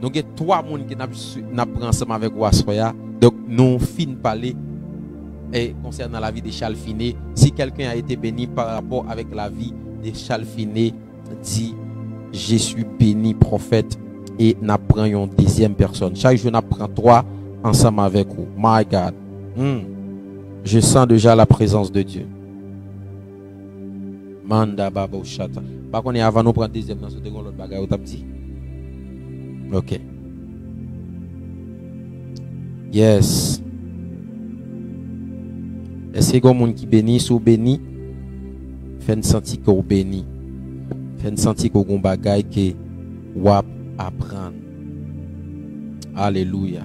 Nous avons 3 personnes qui nous pris ensemble avec Wassoya. Donc, nous finissons parler concernant la vie de Charles Finet. Si quelqu'un a été béni par rapport avec la vie de Charles Finet, dit je suis béni, prophète, et nous prenons une deuxième personne. Chaque jour, nous prenons 3 ensemble avec vous. My God. Je sens déjà la présence de Dieu. Manda babo chata. Par contre, avant nous prendre deuxième, nous avons l'autre bagaille au petit. Ok. Yes. Est-ce que quelqu'un qui bénit, sous béni, fait sentir que vous béni, fait sentir que vous bagaille que vous apprendre. Alléluia.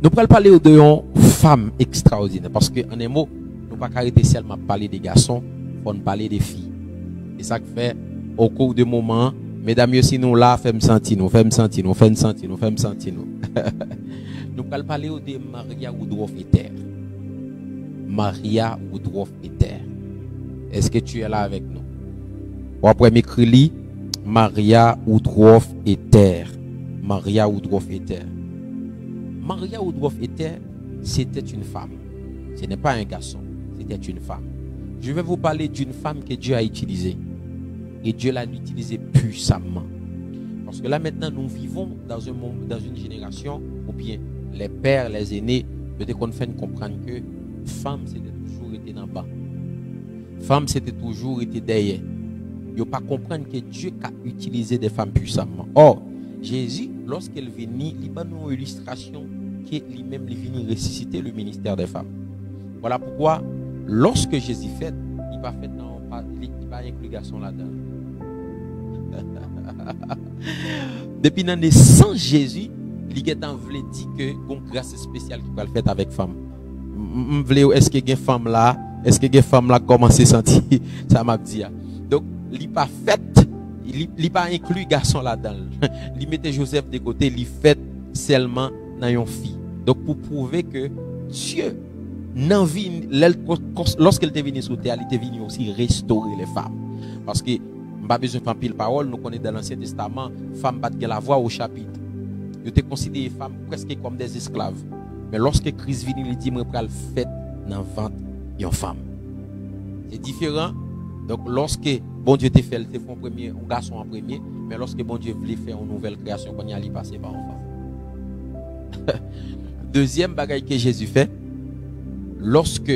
Nous allons parler de une femme extraordinaire parce que en un mot, nous ne pouvons pas arrêter seulement parler des garçons, on parler des filles. Et ça fait au cours de moments, mesdames, si nous là, faites sentir nous. Nous allons parler de Maria Woodruff Ether. Maria Woodruff Ether. Est-ce que tu es là avec nous? Ou après m'écrit Maria Woodruff Ether. Maria Woodruff Ether. Maria Woodruff Ether, c'était une femme. Ce n'est pas un garçon, c'était une femme. Je vais vous parler d'une femme que Dieu a utilisée. Et Dieu l'a utilisée puissamment. Parce que là maintenant, nous vivons dans une génération où bien les pères, les aînés, peut-être qu'on fait comprendre que femme, c'était toujours été en bas. Femme, c'était toujours été derrière. Il ne faut pas comprendre que Dieu a utilisé des femmes puissamment. Or, Jésus, lorsqu'il venait, il y a une illustration qui lui-même venu ressusciter le ministère des femmes. Voilà pourquoi, lorsque Jésus fait, il va faire il va inclure garçon là-dedans. Depuis la naissance Jésus, il a dit que une grâce spéciale qui va le faire avec femme. Est-ce que une femme là, commence à sentir ça m'a dit. Donc, il pas fait, il pas inclus garçon là-dedans. Il mettait Joseph de côté, il fait seulement dans une fille. Donc pour prouver que Dieu lorsqu'il était venu sur terre, il était venu aussi restaurer les femmes. Parce que pas besoin de faire pile parole, nous connaissons dans l'Ancien Testament, femmes battent la voix au chapitre. Ils étaient considérées femmes presque comme des esclaves. Mais lorsque Christ vient, il dit moi pral fait dans le ventre une femme. C'est différent. Donc lorsque bon Dieu te fait un premier, un garçon en premier, mais lorsque bon Dieu voulait faire une nouvelle création, quand il allait passer par une femme. Deuxième bagaille que Jésus fait, lorsque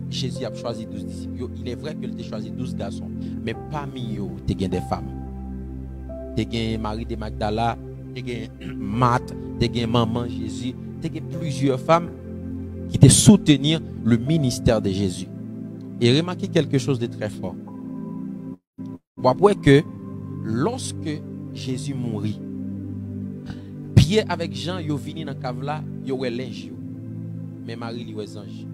Jésus a choisi 12 disciples, il est vrai qu'il a choisi 12 garçons, mais parmi eux, il y a des femmes. Il y a Marie de Magdala, il y a Marthe, il y a maman Jésus, il y a plusieurs femmes qui te soutenir le ministère de Jésus. Et remarquez quelque chose de très fort. Vous voyez que lorsque Jésus mourit, Pierre avec Jean, ils sont venus dans la cave là, ils ont linge. Mais Marie, ils ont les anges.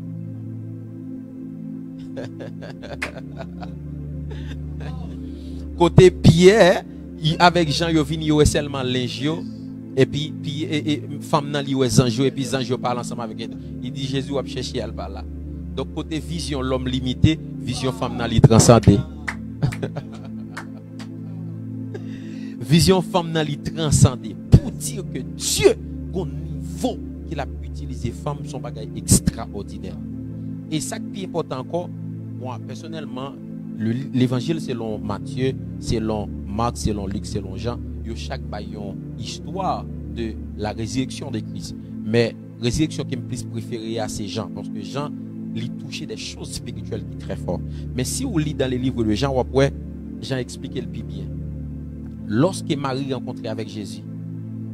Côté Pierre, avec Jean, ils sont venus, ils ont seulement linge. Et puis, femme nan li les anges, et puis les anges parlent ensemble avec elle. Il dit Jésus va chercher elle par là. Donc, côté vision, l'homme limité, vision femme nan li transcendé. Vision femme nan li transcendé. Pour dire que Dieu, au niveau qu'il a utilisé femme, son bagage extraordinaire. Et ça qui est important encore, moi, personnellement, l'évangile selon Matthieu, selon Marc, selon Luc, selon Jean, chaque baillon histoire de la résurrection de Christ. Mais résurrection qui me plus préférée à ces gens, parce que Jean lui touchait des choses spirituelles qui sont très fortes. Mais si vous lisez dans les livres de Jean, après, Jean explique le plus bien. Lorsque Marie rencontrait avec Jésus,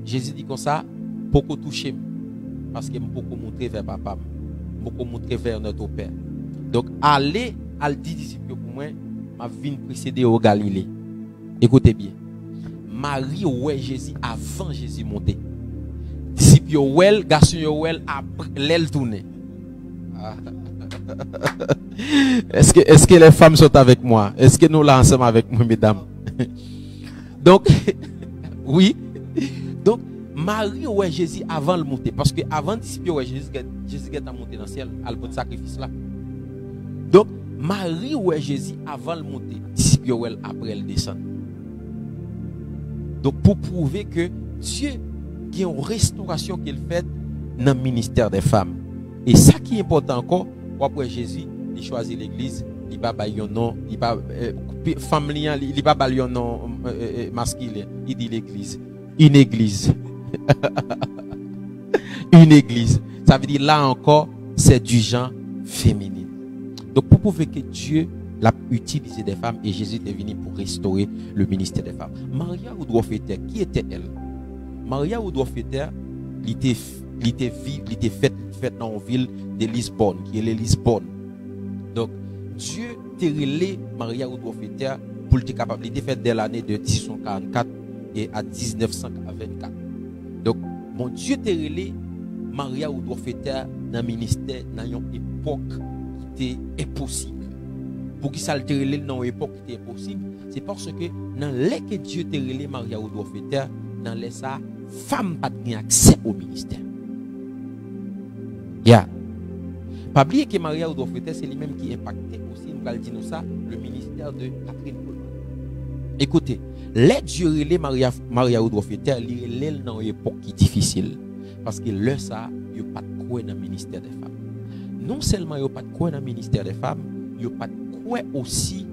Jésus dit comme ça, beaucoup toucher, parce que beaucoup montrer vers papa, beaucoup montrer vers notre Père. Donc, allez, al dit disciple pour moi, ma vie précédée au Galilée. Écoutez bien. Marie ouais Jésus avant Jésus monter. Disciple well, garçon well après l'aile tourner. Est-ce que les femmes sont avec moi? Est-ce que nous là ensemble avec moi, mesdames? Donc oui. Donc Marie ouais Jésus avant le monter, parce que avant disciple ouais Jésus est monté dans le ciel à le sacrifice là. Donc Marie ouais Jésus avant le monter, disciple ouais après le descendre. Donc, pour prouver que Dieu a une restauration qu'il fait dans le ministère des femmes. Et ça qui est important encore, après Jésus, il choisit l'église, il va pas un nom, il va femme il va pas un nom masculin, il dit l'église. Une église. Une église. Ça veut dire là encore, c'est du genre féminin. Donc pour prouver que Dieu l'a utilisé des femmes et Jésus est venu pour restaurer le ministère des femmes. Maria Oudrofeter, qui était elle? Maria Oudrofeter, elle était faite dans une ville de Lisbonne, qui est Lisbonne. Donc Dieu t'a relé Maria Oudrofeter pour être capable, il était fait dès l'année de 1844 et à 1924. Donc mon Dieu t'a relé Maria Oudrofeter dans le ministère dans une époque qui était impossible. Pour qui ça le relé dans une époque qui était impossible, c'est parce que dans les que Dieu t'a relé Maria Oudrofeter, dans les ça, femme pas de accès au ministère. Pas oublier que Maria Oudrofeter, c'est lui-même qui impactait aussi, nous allons dire ça, le ministère de Catherine Colonna. Écoutez, les Dieu relé Maria Oudrofeter, il relé dans une époque qui est difficile. Parce que là, ça, il n'y a pas de quoi dans le ministère des femmes. Non seulement il n'y a pas de quoi dans le ministère des femmes, il n'y a pas de quoi aussi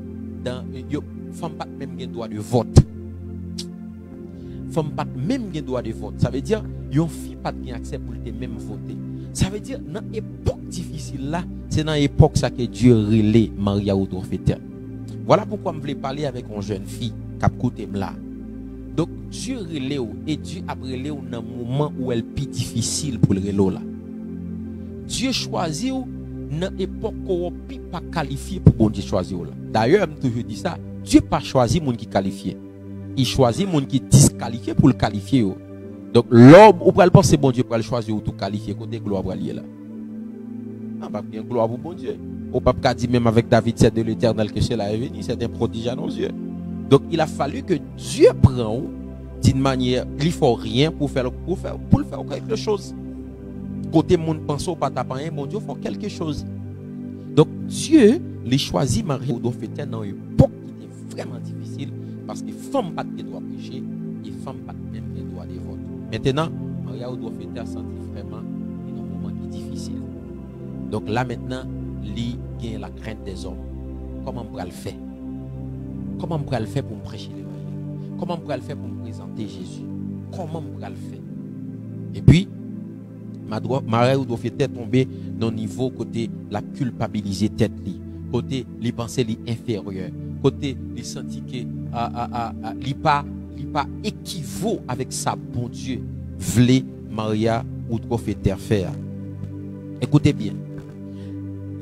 dans. Les femmes n'ont pas même le droit de vote. Les femmes n'ont pas même le droit de vote. Ça veut dire qu'il n'y a pas de accès pour les même voter. Ça veut dire dans l'époque difficile là, c'est dans l'époque ça que Dieu relève Maria Oudrofeter. Voilà pourquoi je voulais parler avec une jeune fille qui a écouté là. Donc Dieu relève et Dieu a relève dans un moment où elle est plus difficile pour le relève là. Dieu choisit dans l'époque où on ne peut pas qualifier pour bon Dieu choisir là. D'ailleurs, je toujours dis ça, Dieu n'a pas choisi les gens qui qualifient. Il choisit les gens qui disqualifiés pour le qualifier. Donc l'homme, ou pas penser bon Dieu pour le choisir ou tout qualifier côté gloire pour aller là. Ah bah bien gloire pour bon Dieu. Au pape dit même avec David c'est de l'Éternel que cela est venu, c'est un prodige à nos yeux. Donc il a fallu que Dieu prenne d'une manière, il faut rien pour le faire quelque chose. Côté monde pense au pas taper mon Dieu faut quelque chose. Donc Dieu les choisit Marie Oudrofeter dans une époque qui était vraiment difficile parce que femme pas de droit prêcher et femme pas même de droit de vote. Maintenant, Maria Oudrofeter a senti vraiment un moment qui est difficile. Donc là maintenant, lui gagne la crainte des hommes. Comment on pourra le faire? Comment on pourra le faire pour me prêcher l'évangile? Comment on pourra le faire pour me présenter Jésus? Comment on pourra le faire? Et puis, Maria Oudrofeter est tombée dans le niveau côté la culpabiliser tête li, côté les pensées li inférieures, côté les sentit que li pas équivaut avec sa bon Dieu voulait Maria Oudrofeter faire. Écoutez bien.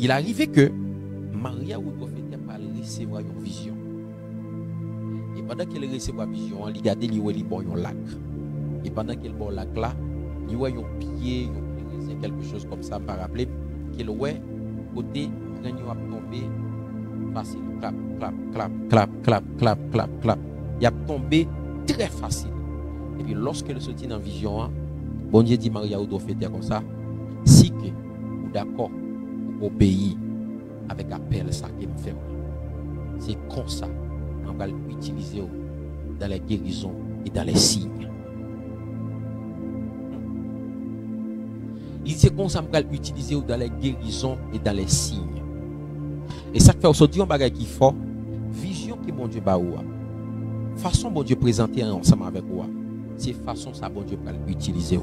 Il arrivait que Maria Oudrofeter parlait recevoir une vision. Et pendant qu'elle recevait une vision, elle regardait un lac. Et pendant qu'elle voit le lac là, il voit un pied, quelque chose comme ça, par rappeler qu'elle voit côté grain a tombé facile, clap, clap, clap, clap, clap, clap, clap, clap. Il a tombé très facile. Et puis lorsqu'elle sortit dans la vision, bon Dieu dit Maria Oudrofeter comme ça, si que vous d'accord pour obéir avec appel ça qu'il me fait. C'est comme ça on va l'utiliser dans les guérisons et dans les signes. Il dit comme ça on va l'utiliser dans les guérisons et dans les signes. Et ça fait aujourd'hui un bagage qui fort, vision que mon Dieu ba ou. Façon bon Dieu présenter ensemble avec vous. C'est façon ça bon Dieu va l'utiliser.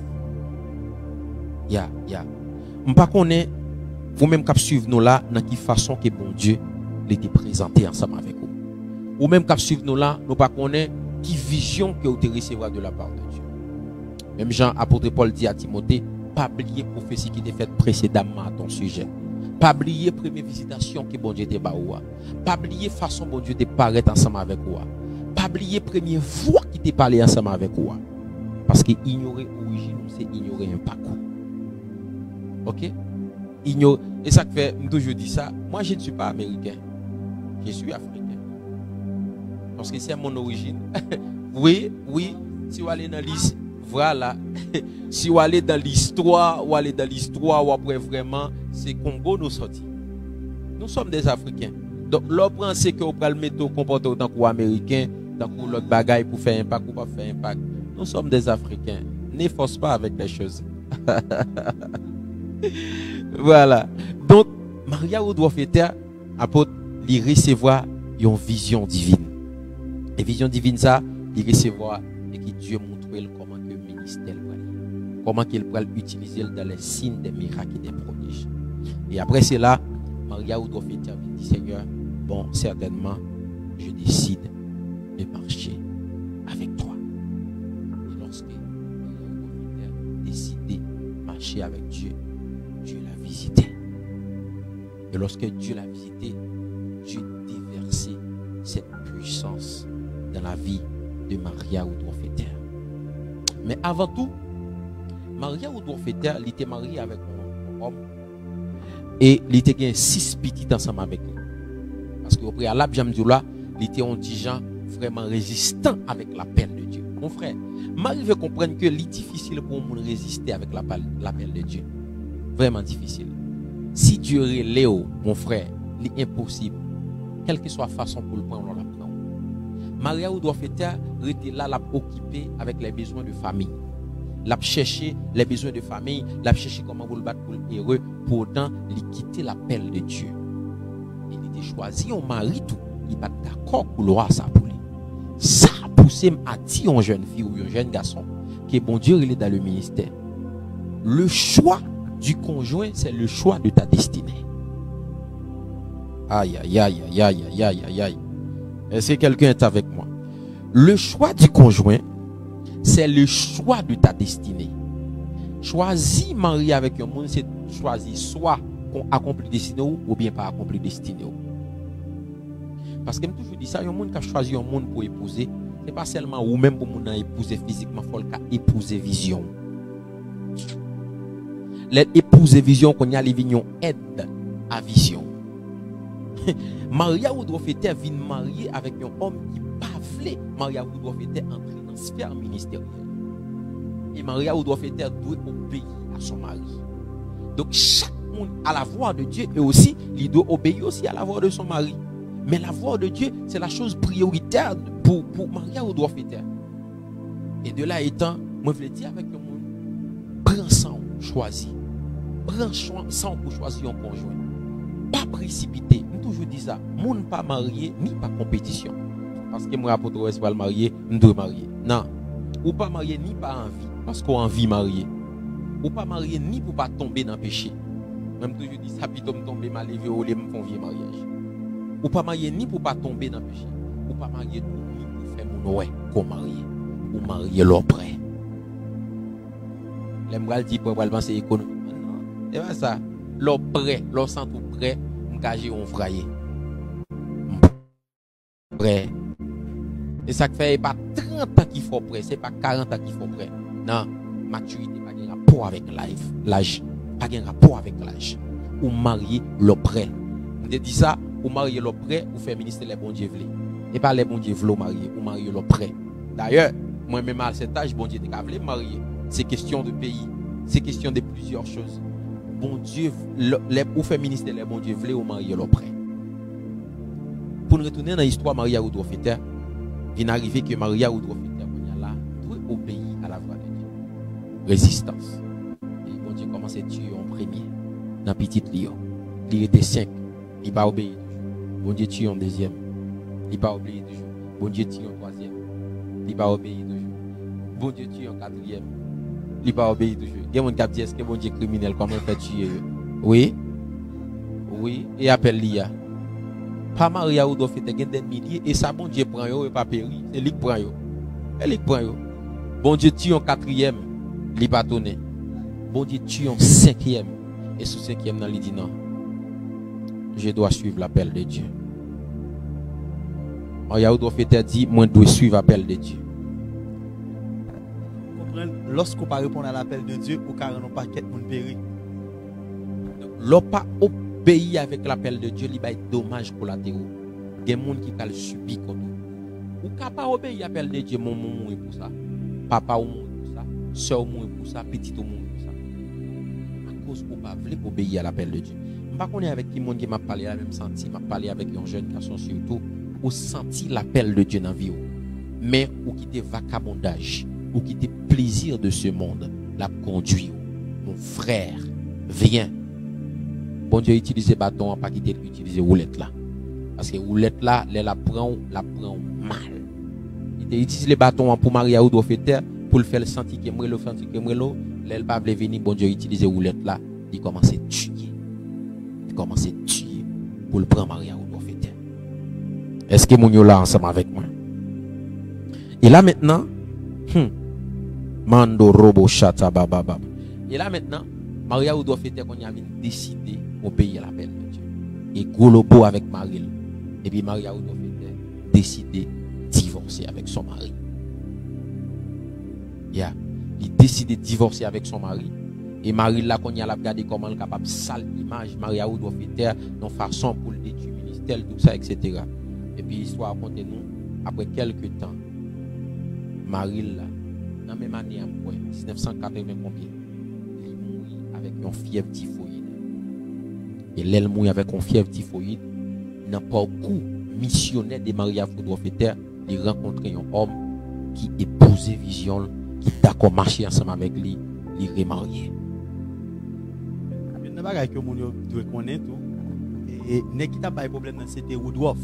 On pas connaît vous-même qui suivez nous là dans quelle façon que bon Dieu l'était présenté ensemble avec vous. Ou même qui suivez nous là, nous pas connaît qui vision que vous avez recevoir de la part de Dieu. Même Jean apôtre Paul dit à Timothée, pas oublier prophétie qui était faite précédemment à ton sujet. Pas oublier première visitation que bon Dieu te ba ou. Pas oublier façon bon Dieu te paraître ensemble avec vous. Pas oublier première voix qui te parlé ensemble avec vous. Parce que ignorer origine, c'est ignorer un parcours. OK? Et ça fait, je dis ça, moi je ne suis pas américain, je suis africain. Parce que c'est mon origine. oui, si vous allez dans l'histoire, voilà, si vous allez dans l'histoire, ou après vraiment, c'est Congo nous sortis. Nous sommes des Africains. Donc, l'on pense que vous pouvez le mettre au comportement en tant qu'américain, Tant que l'autre bagaille pour faire impact ou pas faire impact. Nous sommes des Africains. N'efforce pas avec les choses. Voilà. Donc, Maria ou doit faire apôtre, il recevoir une vision divine. Et vision divine ça, il recevoir et que Dieu montre comment que le ministère comment qu'il peut utiliser dans les signes des miracles et des prodiges. Et après cela, Maria ou doit faire dit Seigneur, bon, certainement, je décide de marcher avec toi. Et lorsque Maria a décidé de marcher avec Dieu, Dieu l'a visité. Et lorsque Dieu l'a visité, Dieu déversé cette puissance dans la vie de Maria ou Prophéter. Mais avant tout, Maria ou Prophéter, il était marié avec un homme et il était 6 petits ensemble avec lui. Parce qu'au préalable, j'aime dire là, il était un petit gens vraiment résistant avec l'appel de Dieu. Mon frère, Marie veut comprendre que c'est difficile pour nous résister avec l'appel de Dieu. Vraiment difficile. Si Dieu est Léo, mon frère, c'est impossible. Quelle que soit la façon pour le prendre, on la prend. Maria ou doit faire rester là, l'a occupée avec les besoins de famille. L'a chercher les besoins de famille, l'a chercher comment vous le battre pour l'heureux, pour autant, il quitter l'appel de Dieu. Il était choisi un mari tout, il pas d'accord pour le roi ça pour lui. Ça a poussé à dire une jeune fille ou un jeune garçon que bon Dieu il est dans le ministère. Le choix du conjoint, c'est le choix de ta destinée. Aïe, aïe, aïe, aïe, aïe, aïe, aïe, aïe, aïe. Est-ce que quelqu'un est avec moi? Le choix du conjoint, c'est le choix de ta destinée. Choisir marier avec un monde, c'est choisir soit qu'on accomplit destinée ou bien pas accomplir destinée. Parce que je dis ça, il y a un monde qui a choisi un monde pour épouser, c'est pas seulement ou même pour mon épouser physiquement, il faut épouser vision. L'épouser vision qu'on y a les visions aide à vision. Maria ou doit faire vient marier avec un homme qui pas Maria ou doit faire entrer dans la sphère ministérielle. Et Maria ou doit faire doit obéir à son mari. Donc chaque monde a la voix de Dieu et aussi il doit obéir aussi à la voix de son mari. Mais la voix de Dieu, c'est la chose prioritaire pour Maria ou doit faire. Et de là étant, moi je veux dire avec le monde, prends sang, choisis. Prends sang pour choisir un conjoint. Pas précipité. Je toujours dis ça. Monde pas marié ni pas compétition. Parce que moi apôtre est pas marié, nous doit marier. Non. Ou pas marié ni pas envie parce qu'on a envie marier. Ou pas marié ni pour pas tomber dans le péché. Même toujours dis ça puis tomber mal élevé ou les me font vieux mariage. Ou pas marié ni pour pas tomber dans le péché. Ou pas marié ni pour faire mon ouais qu'on marier. Ou marier l'auprès. Les m'gal dit pour penser économie. Non. C'est pas ça. L'auprès, l'au centre prêt, m'gager on frayer. Prêt. Et ça fait pas 30 ans qu'il faut prêt, c'est pas 40 ans qu'il faut prêt. Non, maturité pas de rapport avec l'âge, pas de rapport avec l'âge. Ou marier le prêt. On te dit ça, ou marier le prêt ou faire ministre les bons dieux vle. Et pas les bons dieux vle marier ou marier le prêt. D'ailleurs, moi même à cet âge bon Dieu te vle marier. C'est question de pays, c'est question de plusieurs choses. Bon Dieu ou faire ministre les bons dieux vle ou marier le prêt. Pour nous retourner dans l'histoire Maria ou Prophéter, il arrivé que Maria ou Prophéter doit obéir à la voix de Dieu. Résistance. Et bon Dieu commence à tuer en premier dans petit lion. Il était 5. Il n'a pas obéi toujours. Bon Dieu tue en deuxième. Il n'a pas obéi toujours. Bon Dieu tue en troisième. Il n'a pas obéi toujours. Bon Dieu tue en quatrième. Il n'a pas obéi toujours. Il y a un qui dit est-ce que bon Dieu criminel comment fait tuer? Oui. Oui. Et appelle l'IA. Pas Maria ou doit faire des milliers et ça bon Dieu prend yo et pas péri c'est lui qui prend yo elle prend yo bon Dieu tue en quatrième il pas tourné bon Dieu tue en cinquième et sous cinquième dans il dit non je dois suivre l'appel de Dieu. Maria ou doit faire dit moi dois suivre l'appel de Dieu. Comprendre lorsqu'on pas répondre à l'appel de Dieu ou car non pas quête moun péri. L'on pas obéi avec l'appel de Dieu, il va être dommage collatéraux. Il y a des gens qui ont subi comme nous. Ou pas obéir à l'appel de Dieu, mon est pour ça. Papa ou pour ça. Soeur ou pour ça. Petit ou pour ça. À cause qu'on pas voulu obéir à l'appel de Dieu. Je ne sais pas avec qui monde qui m'a parlé à même senti, m'a parlé avec un jeune garçon surtout, ou senti l'appel de Dieu dans la vie. mais ou qui te vagabondage, ou qui te plaisir de ce monde, la conduit. Mon frère, viens. Bon Dieu utilise bâton, pas quitter utiliser roulette là. Parce que roulette là, la prend mal. Il utilise les bâtons pour Maria ou doit faire pour le faire sentir que moi le sentir que moi elle pas venir bon Dieu utiliser roulette là, il commence à tuer. Il commence à tuer pour le prendre Maria ou doit faire. Est-ce que mon yo là ensemble avec moi? Et là maintenant, Mando robo chata baba. Et là maintenant, Maria ou doit faire qu'on y a décidé obéir à l'appel de Dieu. Et Golobo avec Marie. Et puis Maria ou doit faire décider divorcer avec son mari. Il décide de divorcer avec son mari. Et Marie là, qu'on y a regardé comment elle est capable de sale image, Maria ou doit faire de façon pour le détruire ministère, tout ça, etc. Et puis l'histoire raconte nous, après quelques temps, Marie là, dans la même année, 1980 combien, il mourit avec une fièvre typhoïde. Et l'elle mourit avec une fièvre typhoïde. Dans le parcours missionnaire de Maria Foudrofeter, il rencontrait un homme qui épousait Vision, qui d'accord marcher ensemble avec lui, il remarié. Il y a des choses que nous devons connaître. Et ne qui n'a pas de problème, c'était Woodruff.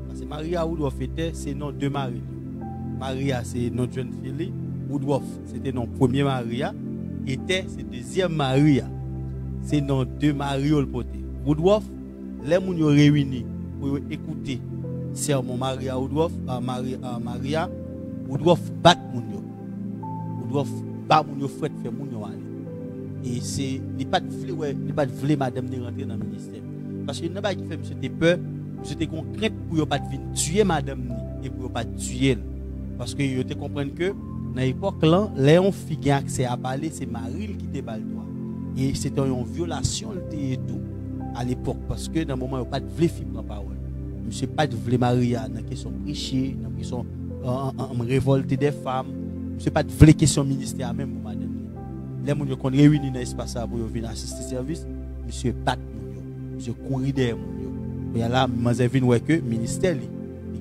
Parce que Maria Woodruff c'est nom de Marie. Maria, c'est notre jeune fille. Woodruff, c'était notre premier Maria. Était, c'est deuxième Maria. C'est nos deux Marie au poté. Woodruff, les gens sont réunis pour écouter sermon Maria Woodruff, Maria Woodruff bat moun yo. Woodruff bat moun yo fret fait moun yo aller. Et c'est n'est pas de vle madame de rentrer dans le ministère. Parce que n'a pas qui fait monsieur te peur, monsieur te concrète pour yo pas venir tuer madame ni et pour yo pas tuer elle. Parce que yo te comprendre que dans l'époque là, Léon fi gen accès à parler, c'est Marie qui te parle droit. Et c'était une violation et tout à l'époque parce que dans le moment où pas de vle fi prend parole. Monsieur pas de vle Maria dans question prêcher, dans question en révolte des femmes. Monsieur pas de vle question ministère même pour madame. Les gens qui réunis dans l'espace pour venir assister service, monsieur bat moun yo, monsieur courir derrière moun yo. Et là, moi j'ai vu que ministère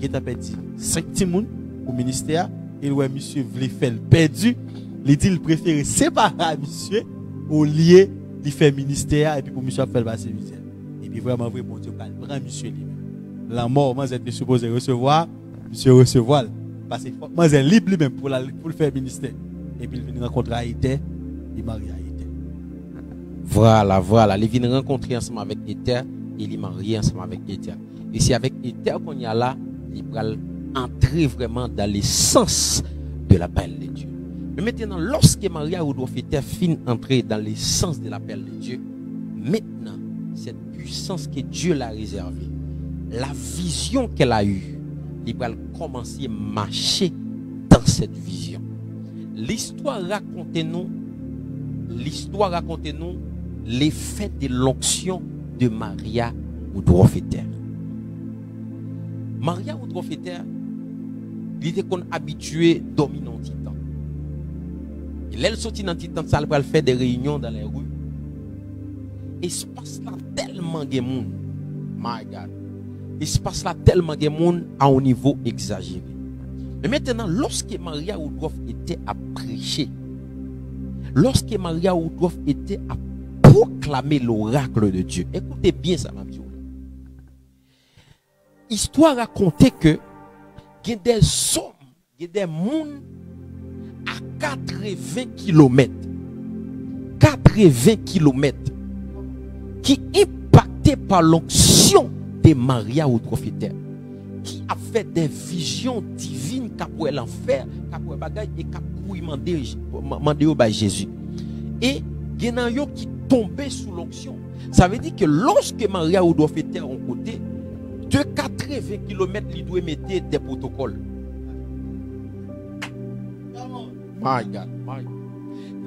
il est perdu 5 petits moun au ministère et ouais monsieur voulait faire perdu, il dit il préfère séparer monsieur au lieu de faire ministère et puis pour monsieur faire passer misère. Et puis vraiment vrai bon Dieu prend monsieur lui-même. La mort moi j'étais supposé recevoir, monsieur recevoir parce que moi j'ai libre lui-même pour le faire ministère. Et puis il vient rencontrer Haïti. Voilà. Il vient rencontrer ensemble avec Ether et il est marié ensemble avec Ether. Et c'est avec Ether qu'on y a là, il va entrer vraiment dans l'essence de l'appel de Dieu. Mais maintenant, lorsque Maria Woodruff Ether finit d'entrer dans l'essence de l'appel de Dieu, maintenant, cette puissance que Dieu l'a réservée, la vision qu'elle a eue, il va commencer à marcher dans cette vision. L'histoire raconte-nous l'effet de l'onction de Maria Woodruff Ether. Maria Woodruff Ether, il était habitué à dominer dans Titan. Et elle sortit dans Titan, ça va faire des réunions dans les rues. Espace là tellement de monde. My God. Espace là tellement de monde à un niveau exagéré. Mais maintenant, lorsque Maria Woodruff était à prêcher, lorsque Maria Woodruff était à proclamer l'oracle de Dieu, écoutez bien ça, ma vie. Histoire racontait que il y a des hommes, il y a des monde à 80 km. 80 km qui impactés par l'onction de Maria Woodruff Ether, qui a fait des visions divines qu'a pour l'enfer, qu'a pour bagaille et qu'a pour demander au Jésus. Et il y en a qui tombé sous l'onction. Ça veut dire que lorsque Maria Woodruff Ether en côté, de 80 km, il doit mettre des protocoles. My God, my God.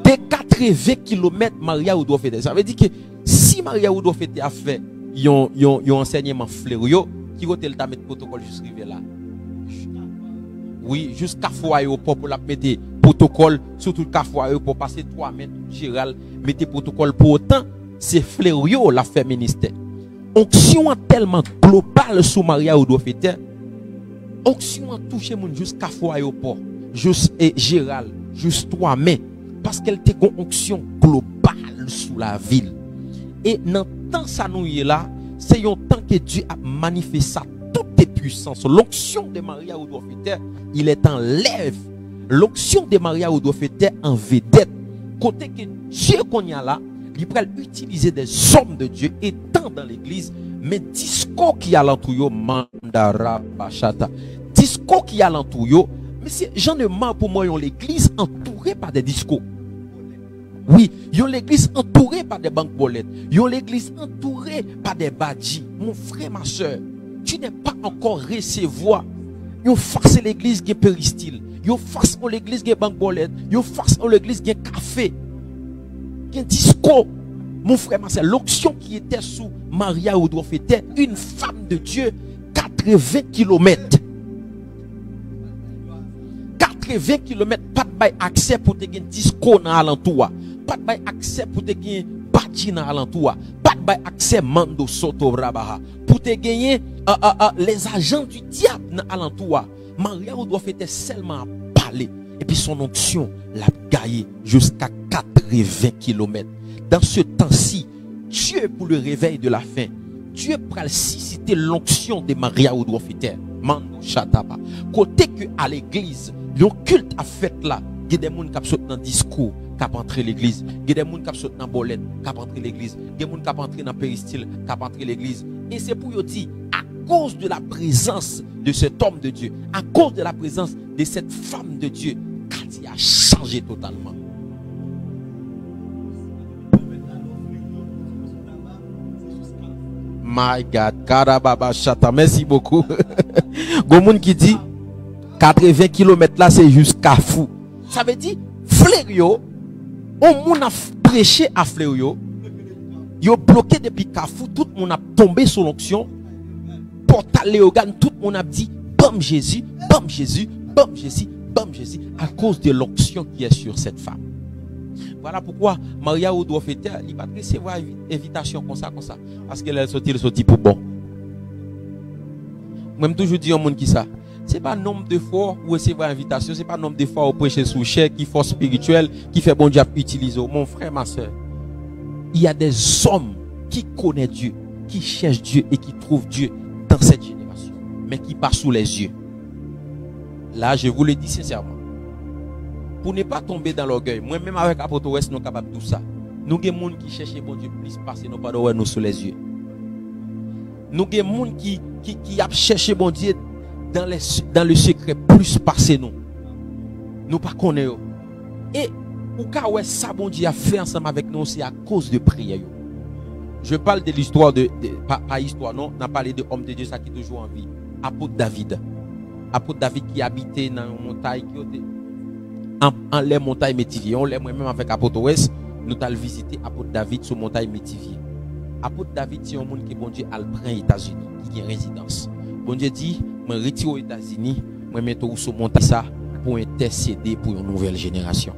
De 80 km, Maria Woodruff Ether. Ça veut dire que si Maria Woodruff Ether a fait un enseignement fleurieux, qui va te mettre protocole jusqu'à là. Oui, jusqu'à l'aéroport pour la mettre protocole, surtout qu'à l'aéroport pour passer 3 mètres, Gérald, mettez protocole pour autant, c'est fleurieux la fait ministère. Onction tellement globale sous Maria Woodruff Ether Onction a touché moun jusqu'à aéroport, juste et Gérald, juste toi mais parce qu'elle te une onction globale sous la ville. Et dans temps ça nous est là, c'est un temps que Dieu a manifesté toutes tes puissances. L'onction de Maria ou doit faire, il est en lèvre. L'onction de Maria ou doit faire en vedette. Côté que Dieu qu'on y a là, il peut utiliser des hommes de Dieu étant dans l'église, mais discours qui a l'entour mandara bachata. Discours qui a l'entour, mais j'en ai marre pour moi, l'église entourée par des discours. Oui, yon l'église entourée par des banques bolettes. Yon l'église entourée par des badis. Mon frère, ma soeur, tu n'es pas encore recevoir. Yon face l'église qui péristyle. Yon face l'église qui banque bolette. Yon face l'église qui café. Qui disco. Mon frère, ma soeur, l'onction qui était sous Maria Oudroff était une femme de Dieu 80 km. 80 km, pas de accès pour te gagner disco dans l'alentour. Pas de accès pour te gagner bâti dans l'alentour. Pas de accès mando soto rabaha. Pour te gagner les agents du diable dans l'alentour. Maria doit faire seulement parler. Et puis son onction l'a gaillé jusqu'à 80 km. Dans ce temps-ci, Dieu pour le réveil de la fin, Dieu pral susciter l'onction de Maria doit faire. Mando chataba. Côté que à l'église, le culte a fait là, il y a des gens qui sont dans le discours, qui ont entré l'église. Il y a des gens qui sont dans la bolette, qui ont entré l'église. Il y a des gens qui ont entré dans le péristyle, qui ont entré l'église. Et c'est pour dire, à cause de la présence de cet homme de Dieu, à cause de la présence de cette femme de Dieu, Cathy a changé totalement. My God, Karababa Chata, merci beaucoup. Gomoun qui dit 80 km là, c'est jusqu'à fou. Ça veut dire, Fleurio, on moun a prêché à Fleurio, yo bloqué depuis Kafou, tout le monde a tombé sur l'onction, portal Léogane, tout le monde a dit, bam Jésus, bam Jésus, bam Jésus, bam Jésus, à cause de l'onction qui est sur cette femme. Voilà pourquoi Maria doit fêter, il va recevoir une invitation comme ça, parce qu'elle est sortie pour bon. Moi, toujours dis au monde qui ça. C'est pas nombre de fois où recevoir invitation, c'est pas nombre de fois où prêcher sous chair, qui force spirituelle, qui fait bon Dieu utiliser. Mon frère, ma soeur, il y a des hommes qui connaissent Dieu, qui cherchent Dieu et qui trouvent Dieu dans cette génération, mais qui passent sous les yeux. Là, je vous le dis sincèrement. Pour ne pas tomber dans l'orgueil, moi-même avec Apôtre West, nous sommes capables de tout ça. Nous avons des gens qui cherchent bon Dieu plus passer nos pas de nous sous les yeux. Nous avons des gens qui a cherché bon Dieu dans le secret plus passer nous. Nous pas connaissons. Et ou cas ouais ça bon Dieu a fait ensemble avec nous, c'est à cause de prière. Je parle de l'histoire pas histoire non, on a parlé de homme de Dieu ça qui est toujours en vie. Apôtre David. Apôtre David qui habitait dans une montagne qui en les montagnes Métivier. On l'a moi-même avec Apôtre Ouest, nous allons visiter Apôtre David sur montagne Métivier. Apôtre David, c'est un monde qui bon Dieu a pris aux États-Unis, qui a résidence. Bon Dieu dit, je retire aux États-Unis, je mets tout sur montagne ça pour intercéder pour une nouvelle génération.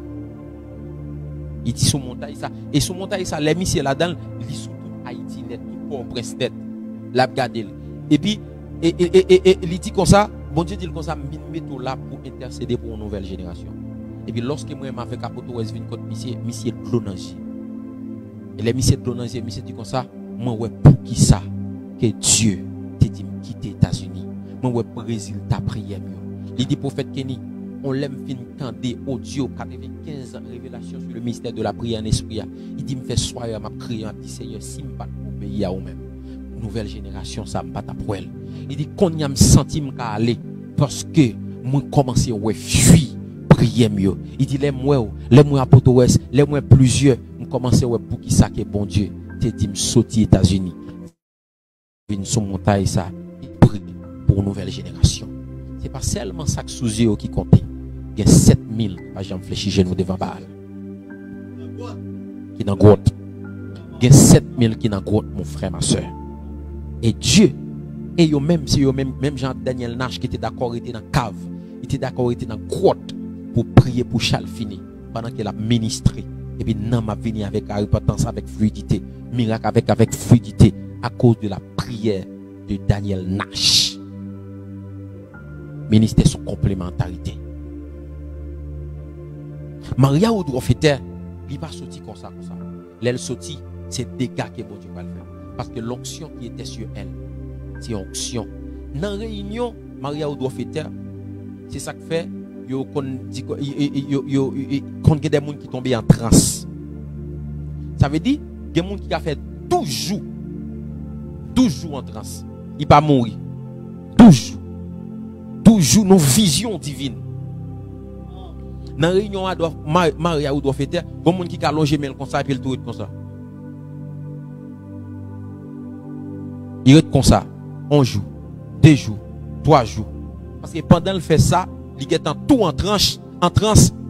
Il dit sur montagne ça. Et sur montagne ça, les missiles là-dedans, il sous tout Haïti, net, tout Port-au-Prince net, l'a regardé. Et puis, il dit comme ça, bon Dieu dit comme ça, je mets tout là pour intercéder pour une nouvelle génération. Et puis lorsque moi avec Apôtre Ouest vient contre monsieur Blonanger. Et les monsieur Blonanger, monsieur dit comme ça, moi ouais pour qui ça que Dieu te dit quitter les États-Unis. Moi ouais Brésil ta prière mieux. Il dit prophète Kenny, on l'aime fin canté audio 95 ans révélation sur le mystère de la prière en esprit. Il dit me fait soir m'a crié dit Seigneur si me pas obéir à vous même. Nouvelle génération ça me pas ta pour elle. Il dit qu'on y a me senti me aller parce que moi commencer ouais fuir prier mieux. Il dit les moi Apôtre Ouest, les moi plusieurs, on commence ouais pour qui ça que bon Dieu te dit me sortir États-Unis. Vinn sur montagne ça, il prie pour une nouvelle génération. C'est pas seulement ça que sous yeux qui compte. Il y a 7000 pas j'en fléchis genou devant Baal. Qui dans grotte. Il y a 7000 qui dans grotte mon frère ma soeur. Et Dieu et yo même si yo même Jean Daniel Nash qui était d'accord était dans cave, il était d'accord était dans grotte pour prier pour Charles Fini pendant qu'il a ministré. Et puis non m'a venu avec repentance, avec fluidité, miracle avec fluidité à cause de la prière de Daniel Nash. Ministère sont complémentarité. Maria ou doit faire, il va sortir comme ça. L'aile sortie, c'est des dégâts que bon Dieu va le faire. Parce que l'onction qui était sur elle, c'est onction. Dans la réunion, Maria ou doit faire, c'est ça que fait, il y a des gens qui tombent en transe. Ça veut dire, il y a des gens qui ont fait 12 jours en transe. Il ne va pas mourir. 12 jours, nos visions divines. Dans la réunion, Maria ou doit faire, il y a des gens qui ont allongé comme ça et puis il tourne comme ça. Il reste comme ça. 1 jour, 2 jours, 3 jours. Parce que pendant qu'il fait ça, il est tout en transe,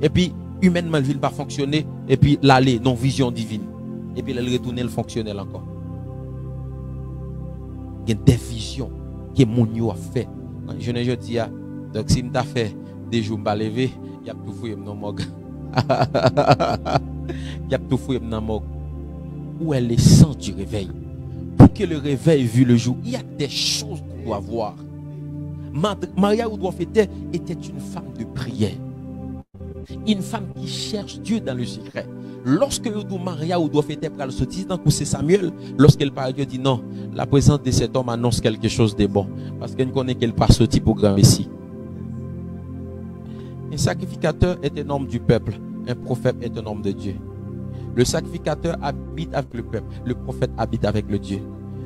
et puis humainement, il ne va pas fonctionner, et puis l'aller, non vision divine. Et puis il retourne le fonctionnel encore. Il y a des visions que mon Dieu a fait. Je ne dis pas, donc si je fait 2 jours, je vais lever, il y a tout fouillé dans le morgue. Il y a tout fouillé dans le morgue. Où est l'essence du réveil? Pour que le réveil vu le jour, il y a des choses qu'on doit voir. Maria Oudouafete était une femme de prière. Une femme qui cherche Dieu dans le secret. Lorsque Maria Oudouafete prend le sortir dans c'est Samuel, lorsqu'elle parle, Dieu dit non, la présence de cet homme annonce quelque chose de bon. Parce qu'elle connaît qu'elle part sortir pour grand Messie. Un sacrificateur est un homme du peuple. Un prophète est un homme de Dieu. Le sacrificateur habite avec le peuple. Le prophète habite avec le Dieu.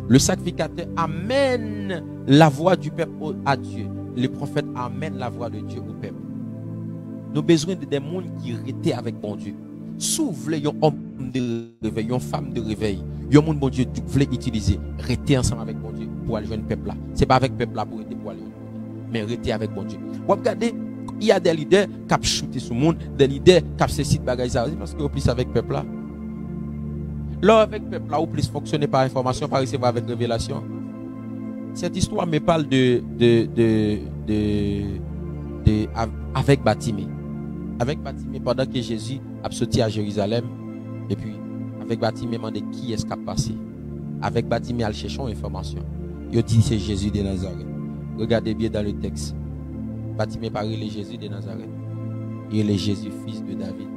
Le sacrificateur amène la voix du peuple à Dieu. Le prophète amène la voix de Dieu au peuple. Nous avons besoin de des gens qui restent avec bon Dieu. Si vous voulez un homme de réveil, une femme de réveil, un monde bon Dieu que vous voulez utiliser, restez ensemble avec bon Dieu pour aller joindre le peuple là. Ce n'est pas avec le peuple là pour rester pour aller joindre, mais restez avec bon Dieu. Vous regardez, il y a des leaders qui ont shooté sur le monde, des leaders qui ont ces sites bagages parce que vous plus avec le peuple là. Là, avec le peuple là, vous plus fonctionner par information, par recevoir avec révélation. Cette histoire me parle avec Batimée. Avec Batimée, pendant que Jésus a sorti à Jérusalem, et puis avec Batimée, demandé qui est-ce qui a passé. Avec Batimée, elle cherche une information. Il dit c'est Jésus de Nazareth. Regardez bien dans le texte. Batimée parle de Jésus de Nazareth. Il est Jésus, fils de David.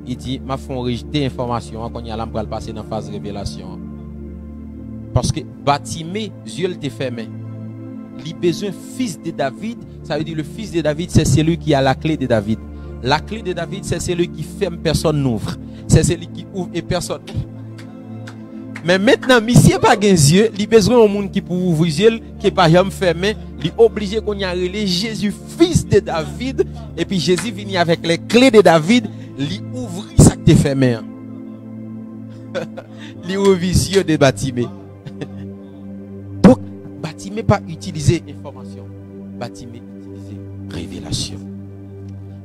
Il dit, ma font rejeter l'information quand il y a l'âme pour passer dans la phase révélation. Parce que Batimée, Dieu te fermé. Il a besoin fils de David. Ça veut dire le fils de David, c'est celui qui a la clé de David. La clé de David, c'est celui qui ferme, personne n'ouvre. C'est celui qui ouvre et personne. Mais maintenant, monsieur n'a pas de yeux, il a besoin d'un monde qui peut ouvrir les yeux, qui n'est pas jamais fermé. Il est obligé qu'on y ait Jésus, fils de David. Et puis Jésus vient avec les clés de David. Il ouvre ça qui est fermé. Il ouvre les yeux de Batimée. Donc, Batimée pas utiliser information. Batimée utiliser révélation.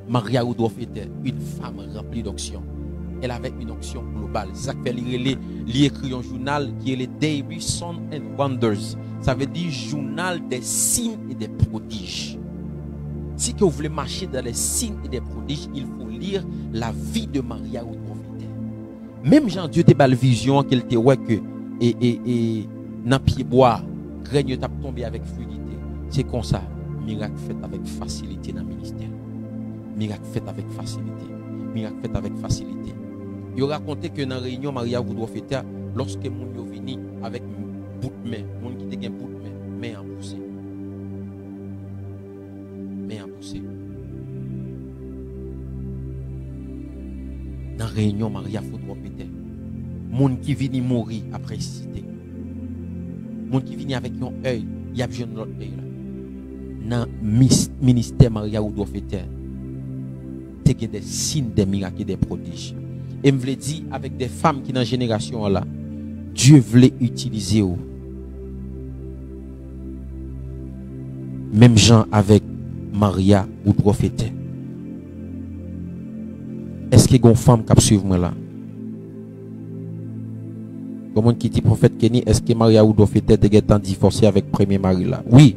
Maria Oudouaf était une femme remplie d'onction. Elle avait une onction globale. C'est ça que fait il écrit un journal qui est le Daily Signs and Wonders. Ça veut dire journal des signes et des prodiges. Si que vous voulez marcher dans les signes et des prodiges, il faut lire la vie de Maria Oudouaf. Même Jean Dieu t'a la vision qu'il te ouais que et dans pied bois, graine t'a tombé avec fluidité. C'est comme ça, miracle fait avec facilité dans le ministère. Miracle fait avec facilité. Miracle fait avec facilité. Il raconté que dans la réunion Maria Oudouaf, lorsque mon yo venu avec bout de main, mon qui te un bout de main en poussé. Main en poussé. Dans la réunion Maria Oudouaf, mon qui vient mourir après cité. Mon qui vient avec un œil, il y a besoin de l'autre œil là. Dans le ministère Maria Oudouaf, il y a des signes, des miracles et des prodiges. Et je voulais dire avec des femmes qui dans la génération là, Dieu voulait utiliser eux. Même gens avec Maria ou prophète. Est-ce qu'il y a une femme qui suivre moi là? Comment qui dit prophète Kenny, est-ce que Maria ou prophète est divorcé avec premier mari là? Oui,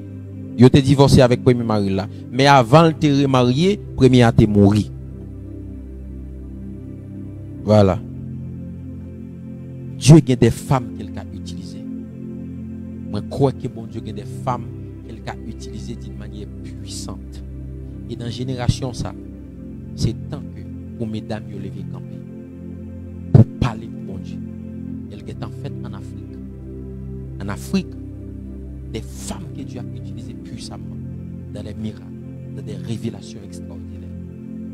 il était divorcé avec premier mari là. Mais avant de te remarier, premier a été mort. Voilà. Dieu a des femmes qu'il a utilisées. Moi, je crois que bon Dieu a des femmes qu'il qu'a utilisé d'une manière puissante. Et dans la génération, ça, c'est temps que pour mesdames, vous levez camper. Pour parler de bon Dieu. Elle est en fait en Afrique. En Afrique, des femmes que Dieu a utilisées puissamment dans les miracles, dans des révélations extraordinaires.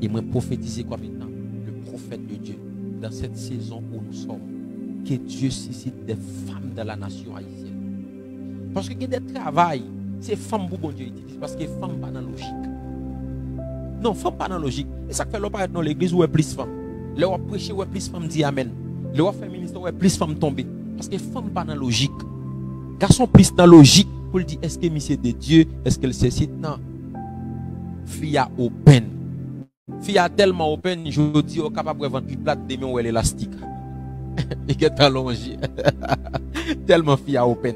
Et moi, prophétiser comme étant le prophète de Dieu dans cette saison où nous sommes, que Dieu suscite des femmes dans la nation haïtienne. Parce que il y a des travail, c'est femmes pour bon Dieu utilise, parce que femmes pas dans la logique. Non, femmes pas dans la logique. Et ça fait l'opération dans l'église où il y a plus de femmes. Là où prêcher, où il y a plus de femmes dit amen. Là où fait ministère, où il y a plus de femmes tombées. Parce que femmes pas dans la logique. Garçon plus dans la logique pour dire est-ce que c'est de Dieu, est-ce qu'elle se cite? Non. Fille a open. Fille a tellement open, je dis au capable de vendre une plate de ou l'élastique. Et qui est allongé. Tellement fille a open.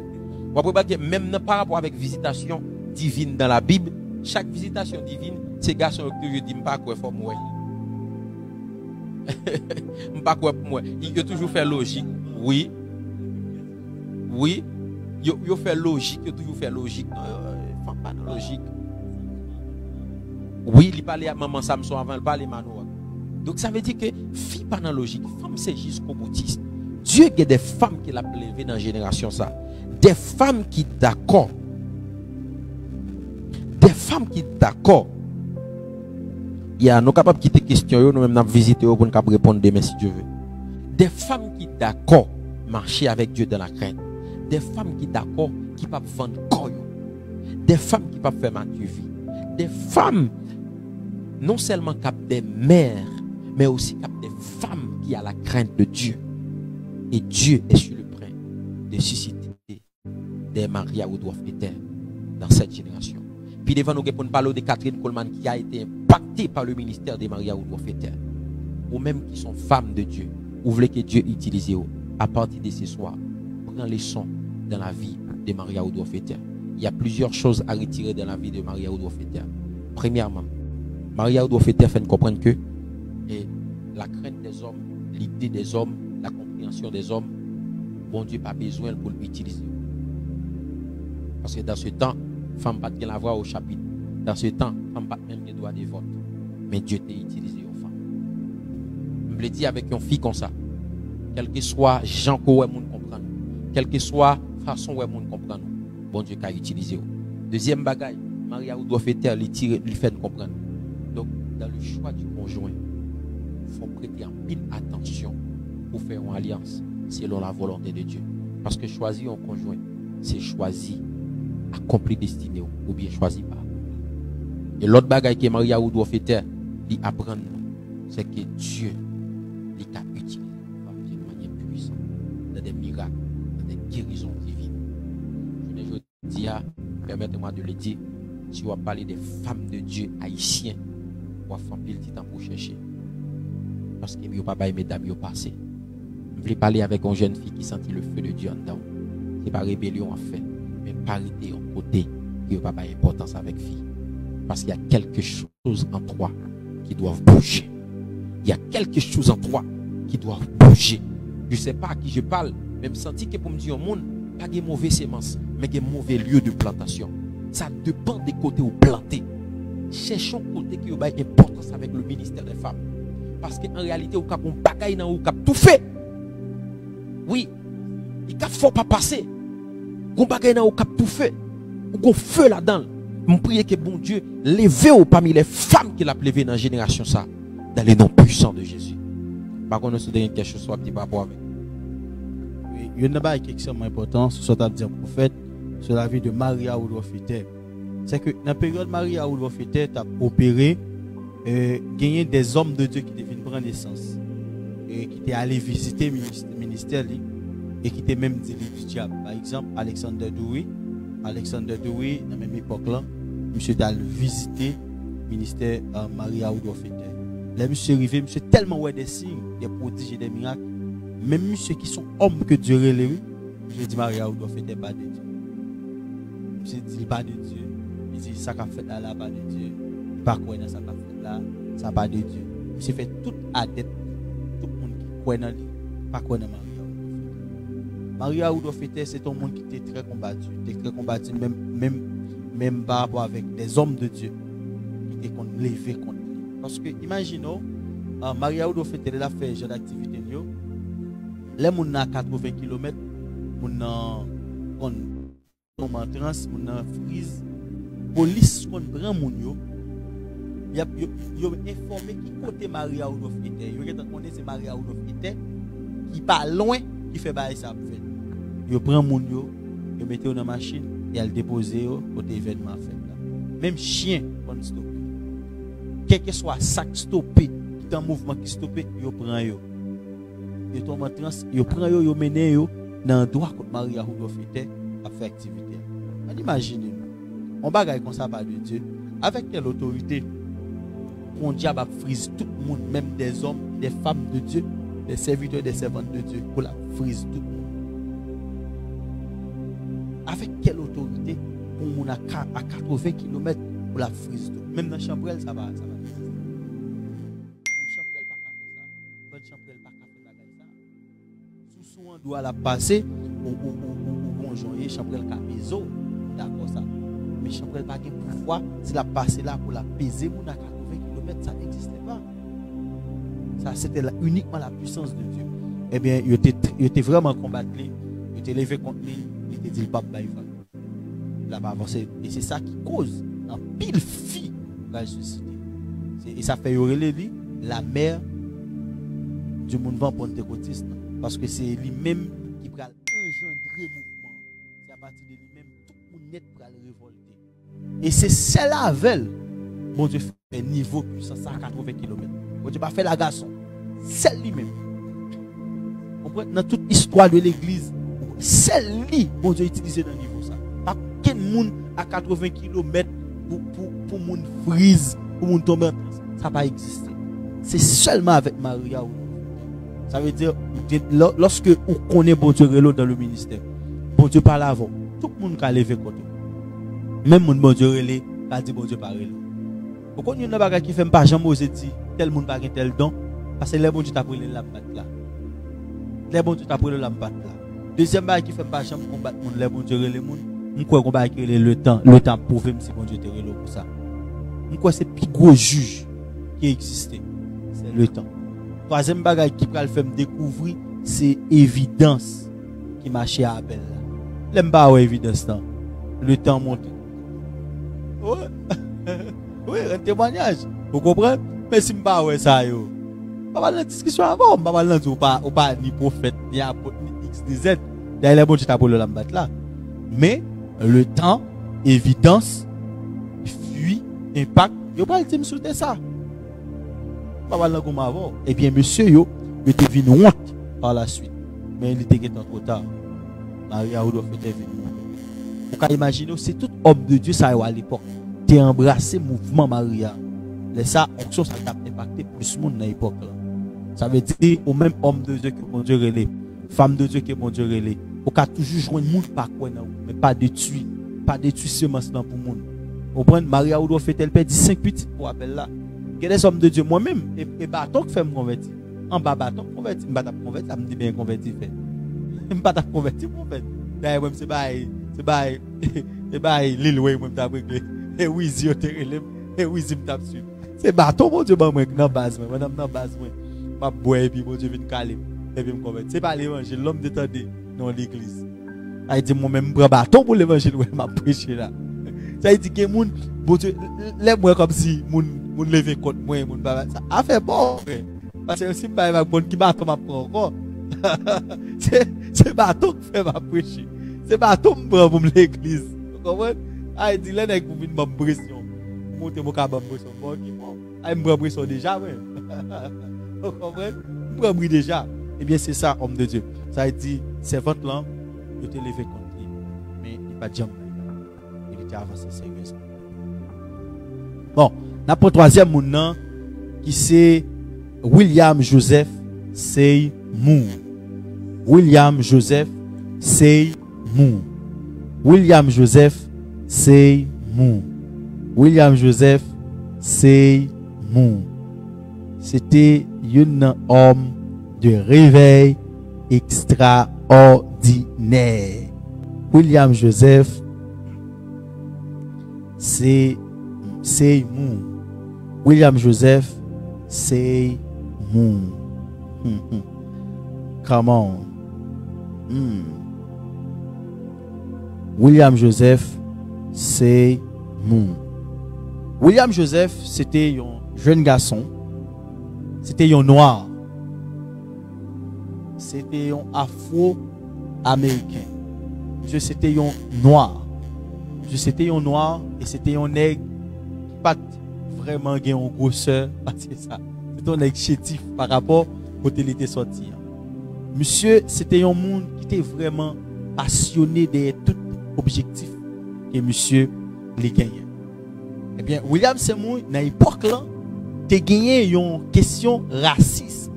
Vous pouvez même par rapport avec visitation divine dans la Bible, chaque visitation divine, ces garçons que je dis, pas quoi faut moi. Pas quoi pour moi. Il a toujours fait logique. Oui. Oui. Il fait logique, il a toujours fait logique. Non, pas de logique. Oui, il parlait à maman Samson avant, il parlait à Manoa. Donc ça veut dire que fille pas dans la logique, femme c'est jusqu'au boutiste. Dieu a des femmes qui l'a élevé dans la génération ça. Des femmes qui d'accord. Des femmes qui d'accord. Il y a nous capables de quitter question, nous même n'a visiter pour nous répondre demain si Dieu veut. Des femmes qui d'accord marcher avec Dieu dans la crainte. Des femmes qui d'accord qui peuvent vendre corps. Des femmes qui peuvent faire mature vie. Des femmes non seulement cap des mères, mais aussi cap des femmes qui a la crainte de Dieu. Et Dieu est sur le point de susciter des Maria ou doivent être dans cette génération. Puis devant nous, on parle de Catherine Coleman qui a été impactée par le ministère des Maria ou doivent être. Ou même qui sont femmes de Dieu. Ou voulez que Dieu utilise à partir de ce soir. Prends les leçons dans la vie de Maria ou doivent être. Il y a plusieurs choses à retirer dans la vie de Maria ou doivent être. Premièrement, Maria ou doivent être fait comprendre que la crainte des hommes, l'idée des hommes, la compréhension des hommes, bon Dieu n'a pas besoin pour l'utiliser. Parce que dans ce temps, femme pas de la voix au chapitre. Dans ce temps, femme pas même les droits de vote. Mais Dieu t'a utilisé aux femmes. Je le dis avec une fille comme ça. Quel que soit Jean que ouais monde comprendre. Quelle que soit façon ouais monde comprendre. Bon Dieu qu'a utilisé. Deuxième bagaille, Maria ou doit faire les tirer, lui faire comprendre. Donc dans le choix du conjoint, il faut prêter en pile attention pour faire une alliance selon la volonté de Dieu. Parce que choisir un conjoint, c'est choisir accomplir destinée ou bien choisir pas. Et l'autre bagaille que Maria ou doit faire, lui apprendre, c'est que Dieu lui a utilisé d'une manière puissante dans des miracles, dans des guérisons divines. Je dis, permettez-moi de le dire, si on va parler des femmes de Dieu haïtiens, on va faire pile temps pour chercher. Parce que ne pas bailler mesdames, ils passé. Je voulais parler avec une jeune fille qui sentit le feu de Dieu en dedans. Ce n'est pas rébellion en fait, mais parité en côté qui n'a pas d'importance avec fille. Parce qu'il y a quelque chose en toi qui doit bouger. Il y a quelque chose en toi qui doit bouger. Je ne sais pas à qui je parle, mais je sens que pour me dire au monde, pas de mauvaises semences, mais de mauvais lieux de plantation. Ça dépend des côtés où planter. Cherchons côté qui a importance avec le ministère des femmes. Parce qu'en réalité, on a un bagaille dans on a tout fait. Oui, il ne faut pas passer. On bagaille dans on a tout fait. On a feu là-dedans. Je prie que bon Dieu lève parmi les femmes qu'il a levé dans la génération ça, dans les noms puissants de Jésus. Par contre, nous avons quelque chose à dire par rapport avec. Oui, il y a une question importante, ce soit à dire prophète, sur la vie de Maria ou Lofete. C'est que dans la période Maria ou Lofete, tu as opéré, gagné des hommes de Dieu qui deviennent prendre naissance, et qui étaient allés visiter le ministère, et qui étaient même dit du diable. Par exemple, Alexander Douy, dans la même époque-là, monsieur a visité le ministère Maria ou Lofete. Là, monsieur est arrivé, monsieur tellement ouais des signes, des prodiges et des miracles. Même monsieur qui sont hommes que Dieu relève, je dis Maria ou Lofete pas de Dieu. Monsieur dit pas de Dieu. Il dit ça qu'a fait là, pas de Dieu. Il pas quoi dans ça qu'a fait là, ça pas de Dieu. Monsieur fait tout adepte, tout le monde qui croit dans lui, pas quoi dans Maria. Maria ou Lofete, c'est un monde qui était très combattu. Même même par rapport avec des hommes de Dieu qui étaient levés contre lui. Parce que, imaginons, Maria Oudo fait la fait genre d'activité, les gens à 80 km, les gens en trans, les gens frise, police qu'on prend mon yo, y a informé qui côté Maria Oudo était. Yo connaît c'est Maria Oudo était qui pas loin qui fait bail ça fait. Yo prend mon yo, yo mettez dans la machine et elle déposer au côté événement fait là. Même chien on stopper. Quel que soit sac stoppé, qui est en mouvement qui stoppé, yo prend yo. Yo tombe en trans, yo prend yo, yo mène yo dans droit contre Maria Oudo était à faire activité. On imagine on bagaille comme ça par de Dieu avec quelle autorité mon diable a frise tout le monde, même des hommes, des femmes de Dieu, des serviteurs, des servantes de Dieu, pour la frise tout le monde. Avec quelle autorité pour mon à 80 km pour la frise tout. Même dans Chambrel, ça va. Même Chambrel pas faire ça. Bonne Chambrel pas faire ça. Sous on doit la passer au bon janvier, Chambrel ka maison, d'accord ça. Mais Chambrel pas de pouvoir, si la passer là pour la peser mon à 80 km, ça n'existait pas. Ça c'était uniquement la puissance de Dieu. Eh bien, il était vraiment combattu, il était levé contre lui, il était dit le pape baïva. Il n'a pas avancé. Et c'est ça qui cause un pile fille va susciter. Et ça fait lui la mère du monde pentecôtiste. Parce que c'est lui-même qui va engendrer le mouvement. C'est à partir de lui-même tout le monde net pour le révolter. Et c'est celle-là avec bon Dieu fait niveau puissance à 80 km. Bon Dieu pas fait la garçon. Celle lui-même. Dans toute l'histoire de l'église, celle-là, bon Dieu utilisé dans le niveau ça. Pas quel monde à 80 km pour monde frise, pour monde tomber, ça n'a pas existé. C'est seulement avec Maria. Ça veut dire, lorsque on connaît bon Dieu dans le ministère, bon Dieu parle avant, tout le monde a levé côté. Même mon bon Dieu relé, a dit bon Dieu parle. Pourquoi il y a un bagage qui fait pas jamais oser dire tel monde pas tel don parce que les bon Dieu t'a pris la batte là. Les bon Dieu t'a pris la batte là. Deuxième bagage qui fait pas jamais combattre monde les bon Dieu relé monde. On croit qu'on va créer le temps prouver si bon Dieu te relé pour ça. On croit c'est le plus gros juge qui existait. C'est le temps. Troisième bagage qui va le faire me découvrir c'est évidence qui marchait à Abel là. L'aime pas évidence temps. Le temps monte. Oui, un témoignage. Vous comprenez? Mais si je ne sais pas ça, je ne vais pas dans la discussion avant. Je ne vais pas dans pas ni prophète, ni apôtre, ni X, ni Z. D'ailleurs, bon, je t'ai pour le lambat là. Mais le temps, évidence, fuit, impact, je ne vais pas dire sous ça. Je ne vais pas dans comme avant. Eh bien, monsieur, il était venu honte par la suite. Mais il était trop tard. Maria Oudo était venu. Vous pouvez imaginer, c'est tout homme de Dieu ça à l'époque. Tu as embrassé le mouvement Maria. Et ça, ça t'a impacté plus de monde dans l'époque. Ça veut dire, au même homme de Dieu que mon Dieu relève, femme de Dieu que mon Dieu relève, on a toujours joué le monde par quoi, mais pas détruit. Pas détruit seulement pour le monde. Vous comprenez, Maria Oudo fait elle perd 5 petites pour appel là. Il y a des hommes de Dieu, moi-même, et bâton qui fait me convertir. En bas bâton, converti, je ne vais pas convertir, ça me dit bien converti. Je ne vais pas convertir, en fait. D'ailleurs, c'est pas l'île où je suis. Et oui, je tape sur. C'est bâton, mon Dieu, dans la base. Dans la base, je vais boire et puis mon Dieu vient me caler. Et puis me convertir. Ce n'est pas l'évangile, l'homme détendé dans l'église. Il dit, moi-même, je prends bâton pour l'évangile, je vais prêcher là. Ça veut dire que mon Dieu, lève-moi comme si mon levé contre moi, ça a fait bon. Parce que si je ne pas bon qui bâton m'a prend encore. C'est bâton qui fait ma prêcher. C'est bâton qui me prend pour l'église. Vous comprenez? Il dit, là, il vous une bonne pression. Montez mon cabane pression. Bon, il me prend pression déjà, oui. Vous comprenez? Il me prend déjà. Eh bien, c'est ça, homme de Dieu. Ça a dit, servante là, il était levé contre lui. Mais il n'a pas de jambe. Il était avancé sérieusement. Bon, notre troisième monde, qui c'est William Joseph Seymour. William Joseph Seymour. William Joseph Seymour. William Joseph Seymour. C'était un homme de réveil extraordinaire. William Joseph say moon. William Joseph, say moon. Come on. William Joseph, say moon. William Joseph, c'était un jeune garçon. C'était un noir. C'était un afro-américain. C'était un noir. C'était un noir et c'était un nègre qui pas vraiment une grosseur. C'est ça. C'était un nègre chétif par rapport au côté il était sorti. Monsieur, c'était un monde qui était vraiment passionné de tout objectif que monsieur les gagnait. Eh bien, William Seymour, dans l'époque là, a gagné une question racisme.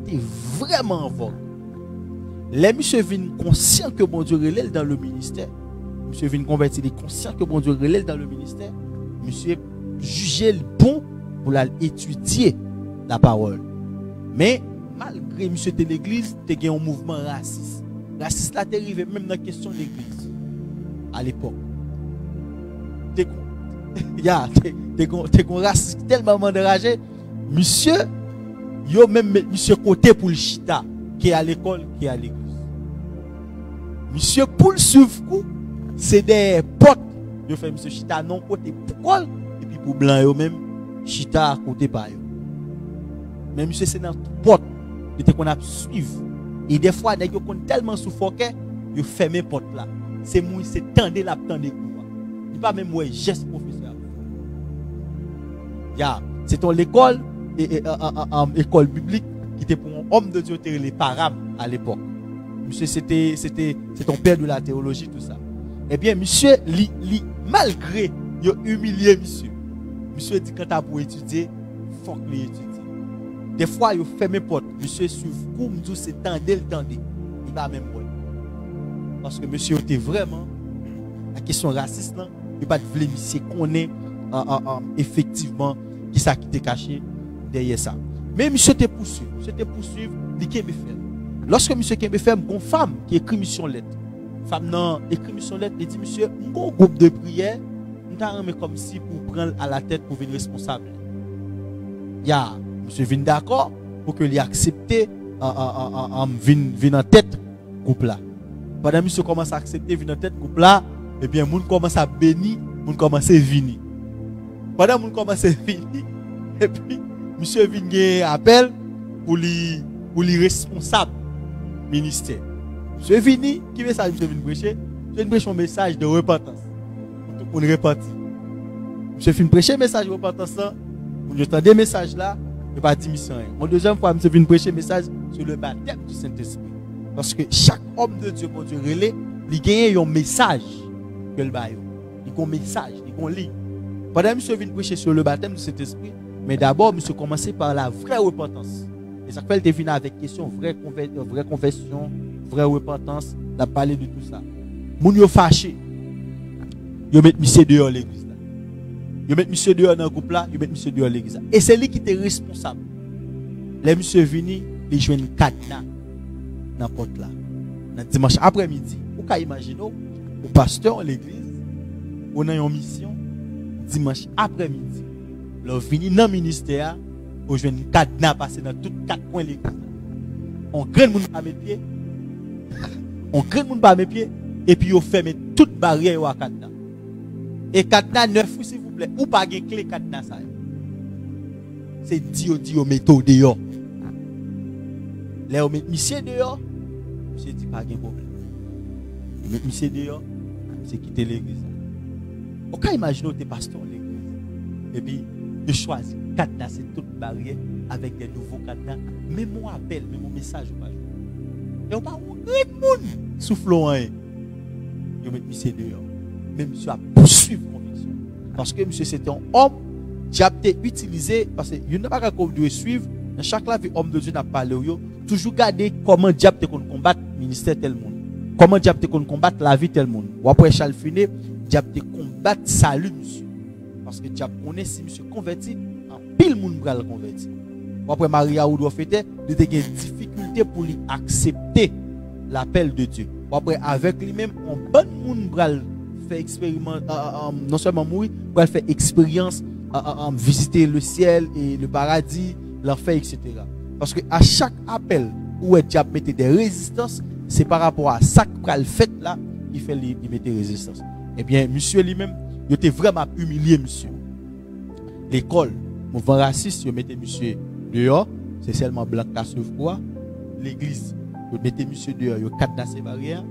Il était vraiment en vogue. Les monsieur vient conscient que bon Dieu relève dans le ministère. Monsieur vient converti, il est conscient que bon Dieu relève dans le ministère. Monsieur jugeait le bon pour étudier la parole. Mais malgré monsieur de l'église, il y a un mouvement raciste. Raciste là, est arrivé même dans la question de l'église. À l'époque. T'es un raciste tellement enragé. Monsieur, yo même monsieur côté pour le chita, qui est à l'école, qui est à l'église. Monsieur, pour le suivre, c'est des potes. Yo fait monsieur chita non côté pour l'école, et puis pour blanc, yo même chita à côté par yo. Mais monsieur, c'est dans tout pote. Il qu'on a suivre. Et des fois, ils sont tellement suffoqués, ils ferment les portes là. C'est moi, c'est tendre la tendre quoi. Il pas même ouais geste professeur. C'est l'école et école biblique qui était pour un homme de Dieu, les param à l'époque. Monsieur, c'est ton père de la théologie tout ça. Eh bien, monsieur, malgré il a humilié monsieur. Monsieur dit quand tu as pour étudier, il faut que tu étudies. Des fois, il ferme les portes. Monsieur suivre cours, me c'est tendre. Il va même voir. Parce que monsieur était vraiment la question raciste là, il pas de vle monsieur connaît effectivement qui ça qui était caché derrière ça. Mais monsieur te poursuivre, il Kembe ferme. Lorsque monsieur Kembe ferme, une femme qui écrit mission lettre. Femme non, écrit mission lettre, il dit monsieur, un groupe de prière, on t'a remis comme si pour prendre à la tête pour venir responsable. Monsieur vient d'accord pour que lui accepte venir en tête groupe là. Pendant que monsieur commence à accepter venir en tête groupe là, et bien moun commence à bénir, moun commence à venir. Pendant moun commence à venir, et puis monsieur vient appel pour lui responsable ministère. Monsieur vient, qui message monsieur vient prêcher? Monsieur prêche un message de repentance. Pour tout le monde repentir. Monsieur vient prêcher un message de repentance là, vous entendez des messages là. Je ne vais pas dire mission. Mon deuxième fois, je viens prêcher un message sur le baptême du Saint-Esprit. Parce que chaque homme de Dieu, mon Dieu, il gagne un message que le bail. Il a un message, il a un livre. Pendant que je viens prêcher sur le baptême du Saint-Esprit, mais d'abord, je commencer par la vraie repentance. Et ça fait qu'il devine avec question, vraie confession, vraie repentance, de parler de tout ça. Moun yo fâché. Yo met monsieur dehors l'église. Ils mettent monsieur dehors dans le groupe là, ils mettent monsieur dehors l'église. Et c'est lui qui était responsable. Les monsieur venus, ils jouent une cadenas dans la porte là. Dans dimanche après-midi, vous pouvez imaginer, au pasteur de l'église, on a une mission, dimanche après-midi, ils viennent dans le ministère, ils jouent une cadenas passer dans tous les 4 coins de l'église. On grand monde pas mes pieds, et puis ils ferment toute barrière à cadenas. Et cadenas 9 s'il vous plaît, ou pas de clé cadenas ça. C'est dio méthode dehors. Là on met monsieur dehors, monsieur dit pas de problème. On met monsieur dehors, c'est quitter l'église. On peut imaginer tes pasteurs l'église. Et puis de choisir cadenas c'est toute barrière avec des nouveaux cadenas. Même mon appel, même mon message ou pas. Et on pas un monde soufflant rien. On met monsieur dehors. Mais monsieur a poursuivre conviction. Parce que monsieur c'était un homme qui a été utilisé, parce que il n'y a pas qu'on doit suivre, dans chaque vie homme de Dieu n'a pas parlé, toujours garder comment diable te combattre le ministère tel monde. Comment diable te combattre la vie tel monde. Ou après Charles Finet, diable te combattre salut monsieur. Parce que diable connaît si monsieur converti, en pile monde va le convertir. Ou après Maria ou doit fêter, il a des difficultés pour lui accepter l'appel de Dieu. Ou après avec lui-même, on bon monde va faire expérience, non seulement mourir, pour faire expérience, visiter le ciel et le paradis, l'enfer, etc. Parce que à chaque appel où le diable mettait des résistances, c'est par rapport à ça qu'il fait là, il fait il mettait résistance. Eh bien, monsieur lui-même, il était vraiment humilié, monsieur. L'école, mouvement raciste, il mettait monsieur dehors, c'est seulement blanc qui se quoi. L'église, il mettait monsieur dehors, il cadenassé ses barrières.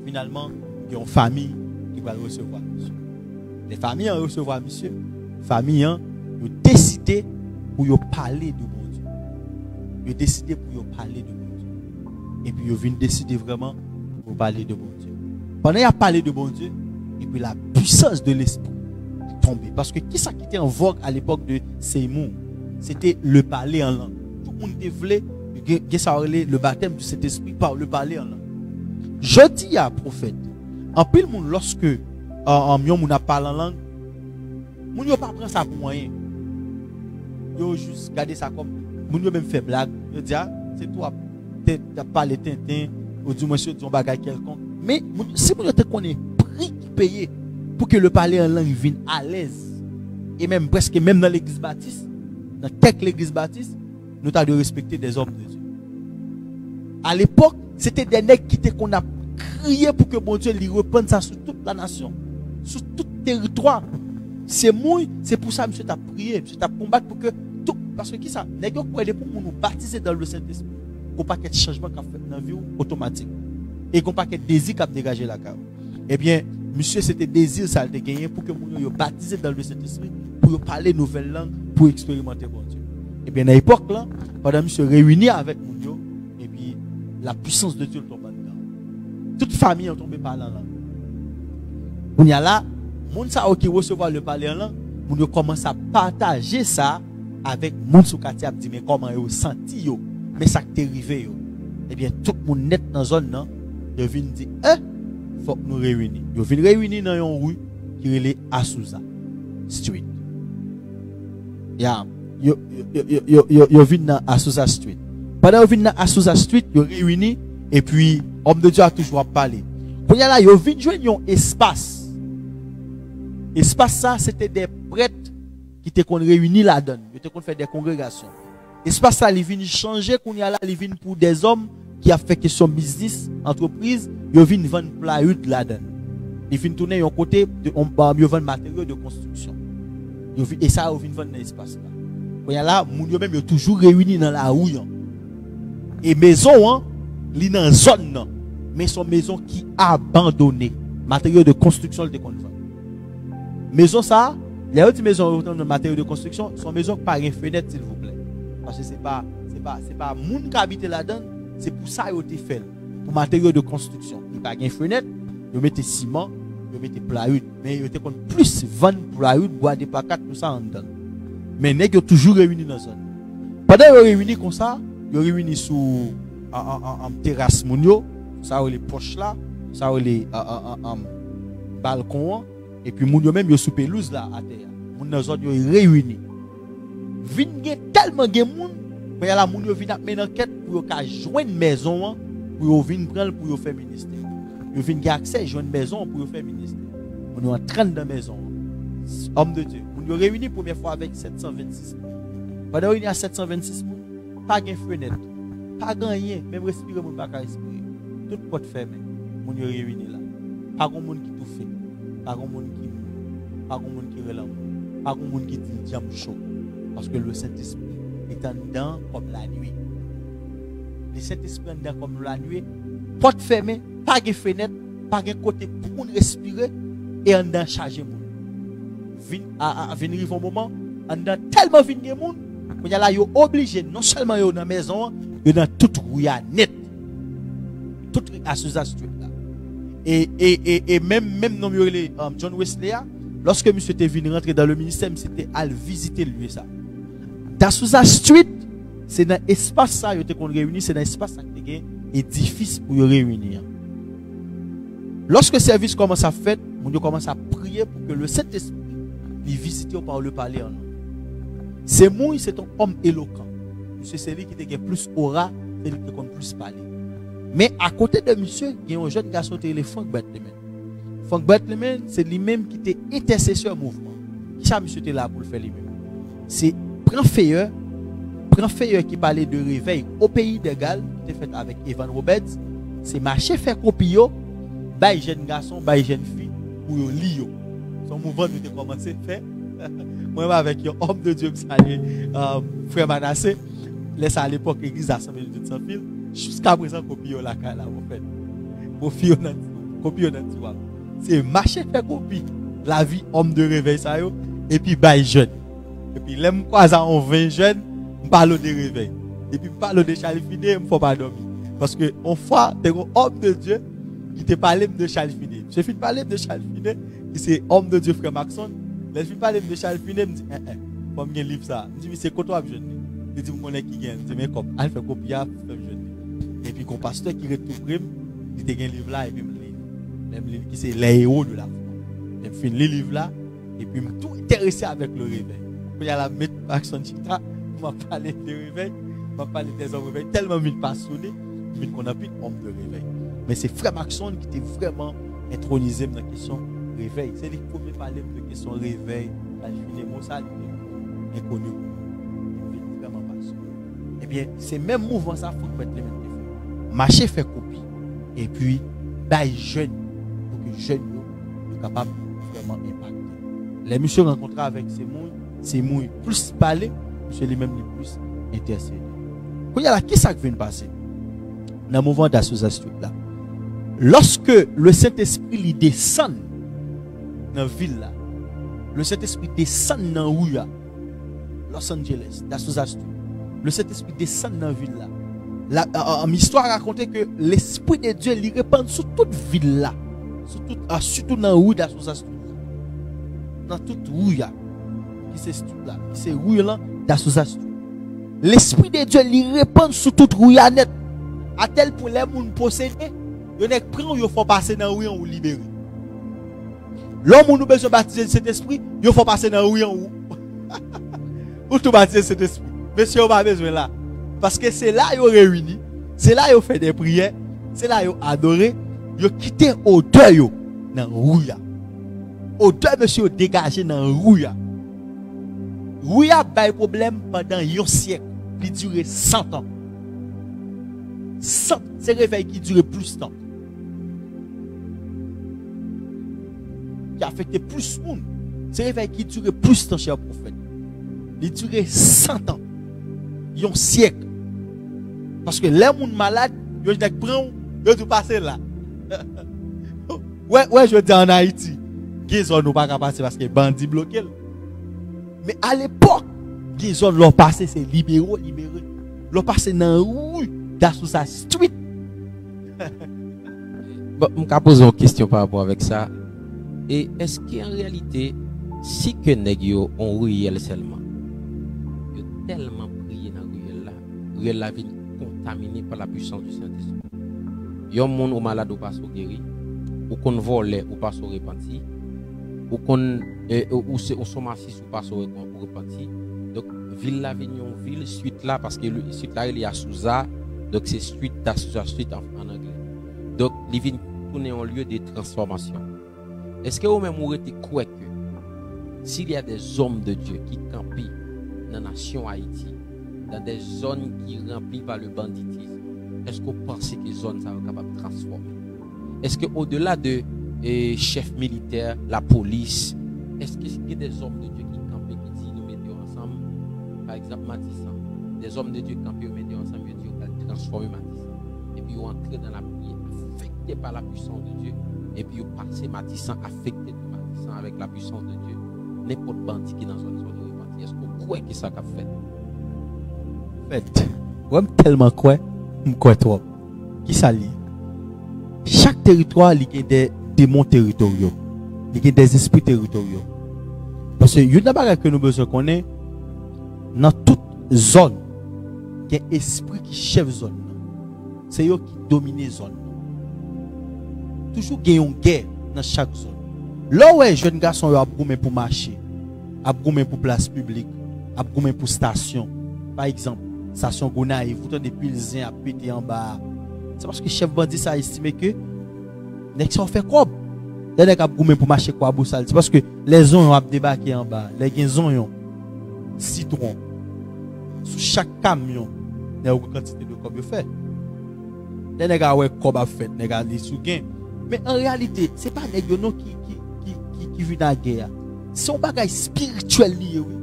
Finalement, il y a une famille qui va recevoir monsieur. Les familles ont recevoir monsieur. Les familles ont décidé pour parler de bon Dieu. Ils ont décidé pour parler de bon Dieu. Et puis ils viennent décider vraiment pour parler de bon Dieu. Pendant qu'il a parlé de bon Dieu, et puis la puissance de l'esprit est tombée. Parce que qui ça qui était en vogue à l'époque de Seymour? C'était le parler en langue. Tout le monde voulait le baptême de cet esprit par le parler en langue. Je dis à prophète, en pile monde lorsque on a parlé en langue, on ne pas prendre ça pour moyen. Yo juste garder ça comme on même fait blague. Yo dit c'est toi t'as parlé tintin ou du monsieur ton bagage quelconque. Mais si vous te connaissez prix qui payer pour que le parler en langue vienne à l'aise et même presque même dans l'église baptiste, dans quelques églises baptistes, nous avons de respecter des hommes de Dieu. À l'époque, c'était des nègres qui étaient qu'on a crié pour que bon Dieu lui reprenne ça sur toute la nation, sur tout territoire. C'est moi, c'est pour ça monsieur t'a prié, monsieur t'a combattu pour que tout, parce que qui ça, nègres pour aider pour nous baptiser dans le Saint-Esprit, qu'on pas qu'il y ait changement qu'a fait dans la vie automatique et qu'on pas qu'il y ait désir qu'a dégagé la carte. Eh bien, monsieur c'était désir ça a été gagné pour que nous baptiser dans le Saint-Esprit, pour parler nouvelle langue, pour expérimenter bon Dieu. Eh bien, à l'époque là, pendant monsieur réuni avec mon Dieu, et puis la puissance de Dieu tombe dedans. Toute famille est tombée par la langue. On y a là, moun sa qui recevoir le parler en langue, moun commence à partager ça avec moun sou kati a dit mais comment yo senti yo, mais ça qui t'est arrivé yo. Eh bien tout le monde net dans zone là, yo vinn dit faut que nous réunir. Yo vinn réunir dans une rue qui relait Azusa Street. Yo vinn dans Azusa Street. Pendant yo vinn dans Azusa Street, yo réuni et puis homme de Dieu a toujours parlé. Quand y a là yo vinn joindre un espace. Espace ça, c'était des prêtres qui étaient réunis là-dedans. Ils étaient fait des congrégations. Espace ça, ils viennent changer. Quand il y a là, ils viennent pour des hommes qui ont fait question business, entreprise. Ils viennent vendre plywood là-dedans. Ils viennent tourner un côté, ils vendent matériaux de construction. Et ça, ils viennent vendre dans l'espace là. Quand il y a là, ils même toujours réunis dans la rue. Et maison, ils dans zone, mais sont maisons qui abandonnées. Matériaux de construction, ils vont maison ça, les autres maisons de matériaux de construction sont maisons qui n'ont pas de fenêtre s'il vous plaît. Parce que c'est pas moun qui habite là-dedans, c'est pour ça qu'ils ont été fait. Pour matériaux de construction. Il n'y a pas de fenêtre, ils mettent ciment, ils mettent plywood. Mais ils ont plus vendre plywood, bois des placards, tout ça en dedans. Mais ils ont toujours réunis dans la zone. Pendant qu'ils ont réunis comme ça, ils ont réunis sous en terrasse mounio, ça les poches là, ça les balcons. Et puis, moun yo même yo sous pelouse là à terre. Moun nan zone yo réuni. Vin gen tellement gen moun, mais la moun yo vin ap men enquête pour yo ka joindre maison pour yo vin prendre pour yo faire ministère. Yo vin gen accès joindre maison pour yo faire ministère. On yo entrain dans maison. Homme de Dieu. Moun yo réuni première fois avec 726. Pendant réuni à 726 moun, pas gen fenêtre, pas rien, même respirer moun pas ka respirer. Toute porte fermée. Moun yo réuni là. Pas gon moun qui tout fait. Pas de monde qui relâche, pas de monde qui dit diam chaud. Parce que le Saint-Esprit est en dedans comme la nuit. Le Saint-Esprit est en dedans comme la nuit. Porte fermée, pas de fenêtre, pas de côté pour respirer et en dedans charger monde. Venir un moment, en dedans tellement venir monde, qu'on y a là yo obligé non seulement yo dans maison, yo dans toute rue net. Toute à Azusa Street là. Et même non John Wesley, lorsque monsieur était venu rentrer dans le ministère, c'était à visiter lui ça. Azusa Street, c'est dans l'espace ça yo te qu'on réunit, c'est dans l'espace ça qui est édifice pour réunir. Lorsque le service commence à faire, on commence à prier pour que le Saint-Esprit lui visite par le parler en nous. C'est moi, c'est un homme éloquent. Monsieur c'est lui qui a plus aura, c'est lui qui a plus parler. Mais à côté de monsieur, il y a un jeune garçon téléphone qui bat de main. Frank Bethlehem, c'est lui-même qui était intercesseur mouvement. Qui ça, monsieur, était là pour le faire lui-même? C'est prend Fayeur qui parlait de réveil au pays de Galles, qui était fait avec Evan Roberts. C'est marché faire copie, by jeune garçon, by jeune fille, pour lire. Son mouvement nous a commencé à faire. Moi, avec un homme de Dieu, frère Manassé, laisse à l'époque l'église assemblée de sans fil, jusqu'à présent, copie la là, vous faites. Copie c'est marché faire copie la vie homme de réveil, ça yo, et puis by jeune. Et puis, l'aime quoi ça, on 20 jeunes, on parle de réveil. Et puis, on parle de Charles Finet, il ne faut pas dormir. Parce que, on fois, t'es un homme de Dieu qui te parle de Charles Finet. Je finis de parler de Charles Finet, qui c'est homme de Dieu, frère Maxon. Je finis de parler de Charles Finet, je me dis, faut me livre ça. Je me dis, c'est quoi toi, jeune? Je dis, mon qui gagne. Je dis, mais comme, elle fait copie à jeune. Et puis, mon pasteur qui retrouve, il te gagne livre là, et puis, même livre qui c'est les héros de la foi. Je finis le livre là, et puis, je suis tout intéressé avec le réveil. Il y a la mettre Maxon Chita, on m'a parlé de réveil, on m'a parlé des hommes de réveil, tellement vite passionné, vite qu'on a plus d'hommes de réveil. Mais c'est frère Maxon qui était vraiment intronisé dans la question réveil. C'est lui qui pouvait parler de la question réveil, la mots ça, inconnu. Vraiment passionné. Eh bien, c'est même mouvement ça, il faut mettre les mêmes. Marcher fait copie. Et puis, bail jeune, pour que jeune soient capables de vraiment impacter. Les messieurs rencontrés avec ces mots plus parler, monsieur lui-même les plus intercéder. Quand il y a là, qui ça qui vient de passer? Dans le mouvement d'association là. Lorsque le Saint-Esprit descend dans la ville là, le Saint-Esprit descend dans la rue, Los Angeles, d'association, le Saint-Esprit descend dans la ville là. L'histoire racontait que l'Esprit de Dieu lui répand sur toute ville là, surtout dans la rue d'association, dans toute rue qui c'est là, qui c'est rue là d'association. L'Esprit de Dieu lui répand sur toute rue net, à tel point les gens possédés, ils ne prennent pas, ils font passer dans la rue ou libérer. L'homme nous besoin de baptiser cet esprit, il faut passer dans la rue ou tout baptiser cet esprit. Monsieur, on n'a pas besoin là. Parce que c'est là qu'ils réunis, c'est là qu'ils font des prières, c'est là qu'ils adorent, ils quittent odeur dans la rue. Odeur, monsieur, dégagé dans la rue. Rue a pas de problème pendant un siècle, qui dure 100 ans. 100, c'est un réveil qui dure plus de temps. Qui a affecté plus de monde. C'est un réveil qui dure plus de temps, cher prophète. Il dure 100 ans. Un siècle. Parce que les gens malades, ils doivent passer là. Ouais, je dis en Haïti, Guézon nous pas passer parce que les bandits bloqués. Mais à l'époque, Guézon leur passé, c'est libéraux. Leur passé dans la rue, dans sa street. Bon, je vais poser une question par rapport avec ça. Et est-ce qu'en réalité, si que nèg yo on ruelle seulement, yo tellement prié dans ruelle là vient contaminée par la puissance du Saint-Esprit. Yon moun ou malade ou pas so guéri, ou qu'on vole ou pas so repenti, ou qu'on ou son massis ou pas so repenti. Donc ville la vient une ville suite là parce que le suite là il y a Souza, donc c'est suite suite en anglais. Donc il vient tourner en lieu de transformation. Est-ce que vous-même vous êtes croire que s'il y a des hommes de Dieu qui campent dans la nation Haïti, dans des zones qui remplies par le banditisme, est-ce que vous pensez que les zones sont capables de transformer? Est-ce qu'au-delà de chefs militaires, la police, est-ce qu'il y a des hommes de Dieu qui campent qui disent nous mettons ensemble, par exemple Matissan, des hommes de Dieu qui campent et mettons ensemble, ils disent transformer Matissan, et puis ils entrent dans la prière, affectés par la puissance de Dieu. Et puis, vous passez Matissan, affecté de Matissan avec la puissance de Dieu. N'importe bandit qui est dans une zone de repentir. Est-ce que vous croyez que ça a fait? Fait. Moi, tellement quoi, je crois trop. Qui ça lit? Chaque territoire, il y a des démons territoriaux. Il y a des esprits territoriaux. Parce que, il y a des choses que nous besoin connaître. Dans toute zone, il y a un esprit qui chef zone. C'est eux qui domine la zone. Toujours une guerre dans chaque zone. Là où les jeunes garçons ont brûlé pour marcher, ont brûlé pour place publique, ont brûlé pour station. Par exemple, station Gonaïve, vous avez depuis le zin à péter en bas. C'est parce que le chef bandit a estimé que les gens fait quoi? Les nèg a goumé pour marcher quoi boussal. C'est parce que les ont ont débarqué en bas. Les gens citron sous chaque camion, il y a une quantité de cob fait. Les nèg a ouais cob a fait, nèg a li sous gain. Mais en réalité, c'est pas nèg yo qui vit dans la guerre. C'est un bagage spirituel lié oui.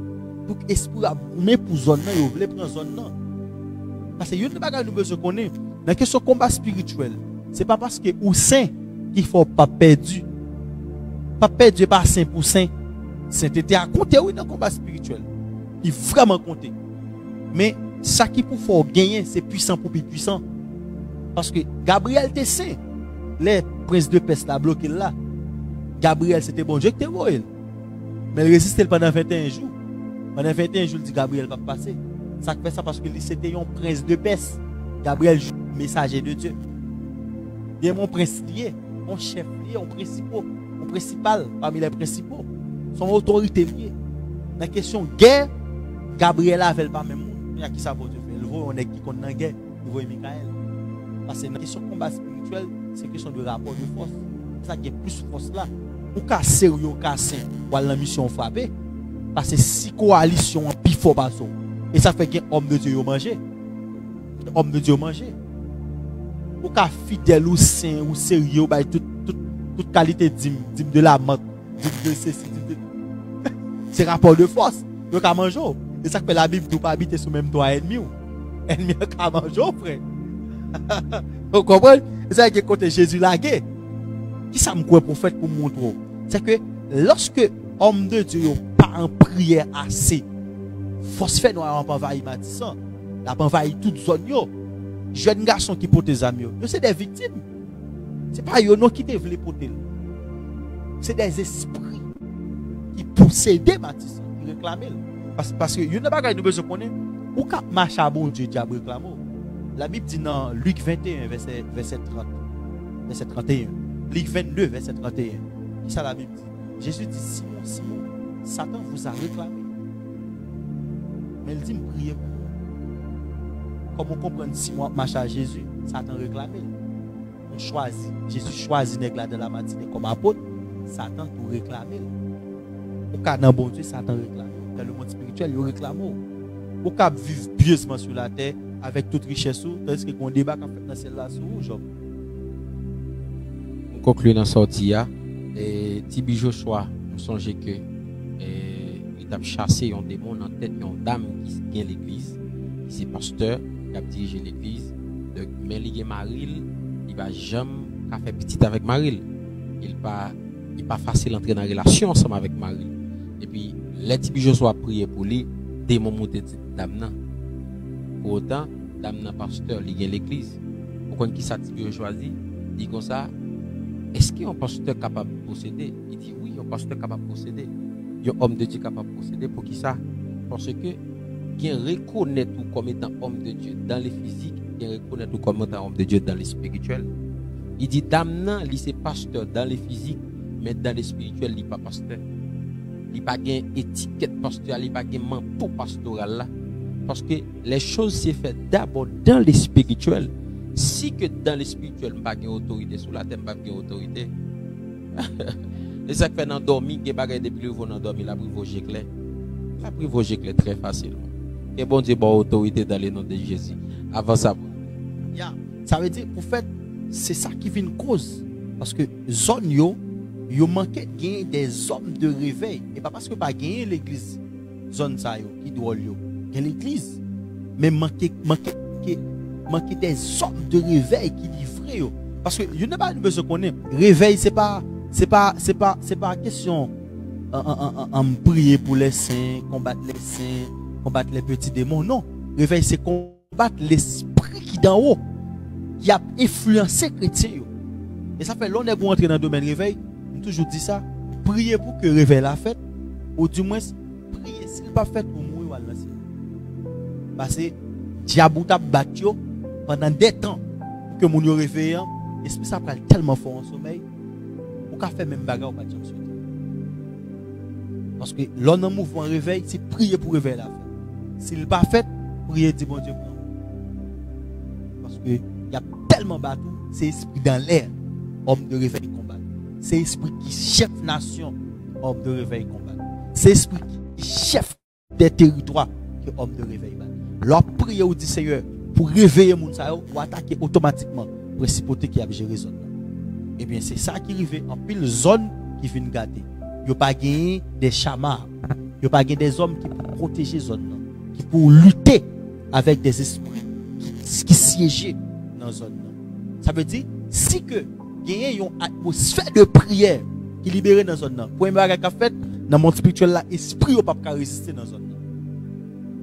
Pour esprit a goumé pour zone nan, yo vle prendre zone nan. Parce que yon bagage nous besoin connaître. Dans question combat spirituel, c'est pas parce que ou saint qu'il faut pas perdu. Pas perdu par saint pour saint. Sainteté à compter oui dans le combat spirituel. Il vraiment compter. Mais ça qui pour faut gagner, c'est puissant pour plus puissant. Parce que Gabriel était saint. Les princes de peste la bloqué là. Gabriel c'était bon Dieu qui était voyé. Mais il résistait pendant 21 jours. Pendant 21 jours, il dit Gabriel va passer. Ça fait ça parce que c'était un prince de peste. Gabriel, messager de Dieu. Il est mon prince lié, mon chef lié, mon principal parmi les principaux. Son autorité liée. Dans la question guerre, Gabriel avait pas même monde. Il y a qui ça pour Dieu faire. Il voit on est qui contre la guerre, il voit Michael. Parce que dans la question combat spirituel, c'est une question de rapport de force. C'est ça qui est plus force là. Ou casser ou casser, ou la mission frapper. Parce que si coalition en pifo basso. Et ça fait qu'un homme de Dieu manger. Homme de Dieu manger. Ou qu'à fidèle ou saint ou sérieux, bah, toute qualité de la mode, de ceci, c'est rapport de force. Vous qu'à manger. Et ça fait la Bible ne pas habiter sous même toit ennemi. Ennemi qu'à manger, frère. Vous comprenez? C'est ça qui est côté Jésus lagué. Qui ça me croit prophète pour montrer? C'est que lorsque homme de Dieu pas en prière assez, force fait noir en envahi Matissan, la envahi toute zone yo. Jeune garçon qui porte des amis, c'est des victimes. C'est pas yo non qui te vle porter. C'est des esprits qui possédent Matissan, qui réclament. Parce que yo n'a pas nous besoin connaître ou ka marche à bon Dieu diable réclame. La Bible dit dans Luc 21 verset 30 verset 31. Luc 22 verset 31. C'est ça la Bible dit. Jésus dit Simon, Satan vous a réclamé. Mais il dit priez pour vous. Comme on comprend si moi marche à Jésus, Satan réclamé. On choisit. Jésus choisit nèg là dans la matinée comme apôtre, Satan tout réclamer. Au cas dans bon Dieu, Satan réclame. Dans le monde spirituel, il réclame. Au cas vivre pieusement sur la terre avec toute richesse, est-ce qu'on débat quand fait dans celle-là sur Job. On conclut dans sortie et Tibi Joshua, nous songe que il a chassé un démon en tête une dame qui vient l'église, qui c'est pasteur qui a dirigé l'église. Donc mais il est Maril, il va jamais faire petite avec Maril. Il pas facile d'entrer dans relation ensemble avec Maril. Et puis les Tibi Joshua prié pour lui, démon monté dame. Pour autant, dame pasteur il vient l'église. Pourquoi qui ça Tibi Joshua dit comme ça? Est-ce qu'il y a un pasteur capable de posséder? Il dit oui, un pasteur capable de posséder. Il y a un homme de Dieu capable de posséder. Pour qui ça? Parce que qui reconnaît tout comme étant homme de Dieu dans les physiques, qui reconnaît tout comme étant homme de Dieu dans les spirituels. Il dit dame il c'est pasteur dans les physiques, mais dans les spirituels, il n'est pas pasteur. Il n'a pas une étiquette pastorale, il n'a pas un manteau pastoral là. Parce que les choses se fait d'abord dans les spirituels. Si que dans les spirituels, je n'ai pas d'autorité sur la terre, je n'ai pas d'autorité. Et ça fait dans dormir, que bagay depuis le vous dans dormir, la prive clair. La prive clair très facilement. Et bon Dieu, bonne autorité dans le nom de Jésus. Avant ça. Ça veut dire, pour fait, c'est ça qui vient une cause. Parce que zone yo manquait de gagner des hommes de réveil. Et pas parce que pas gagner l'église, zone ça yo, qui doit yo, gagner l'église. Mais manquer des hommes de réveil qui livrent yo. Parce que you n'avez pas besoin de connaître. Réveil c'est pas question en prier pour les saints, combattre les petits démons. Non, réveil c'est combattre l'esprit qui d'en haut qui a influencé les chrétiens. Et ça fait l'on est pour entrer dans le domaine réveil. On toujours dit ça. Priez pour que réveil la fête, ou du moins priez s'il pas fait pour mourir ou à lancer. Parce que diable t'a battu pendant des temps que mon yo réveillé, esprit ça prend tellement fort en sommeil. Ou qu'a fait même bagarre ou pas de chance. Parce que l'on en mouvement réveil, c'est prier pour réveiller la fête. S'il pas fait, priez dit bon Dieu pour nous. Parce que il y a tellement battu, c'est esprit dans l'air, homme de réveil combat. c'est l'esprit qui chef nation, homme de réveil combat. C'est l'esprit qui chef des territoires, que homme de réveil bat. Leur prière au dit Seigneur, pour réveiller moun sa yo, pour attaquer automatiquement principauté qui a géré zone. Eh bien, c'est ça qui arrive en pile zone qui vient gâter. Il n'y a pas gagné des chamars, il n'y a pas gagné des hommes qui pour protéger zone, qui pour lutter avec des esprits qui siègent dans la zone. Ça veut dire, si que gagné une atmosphère de prière qui libère dans la zone, pour un bagage qu'a fait, dans le monde spirituel, l'esprit n'a pas résister dans la zone.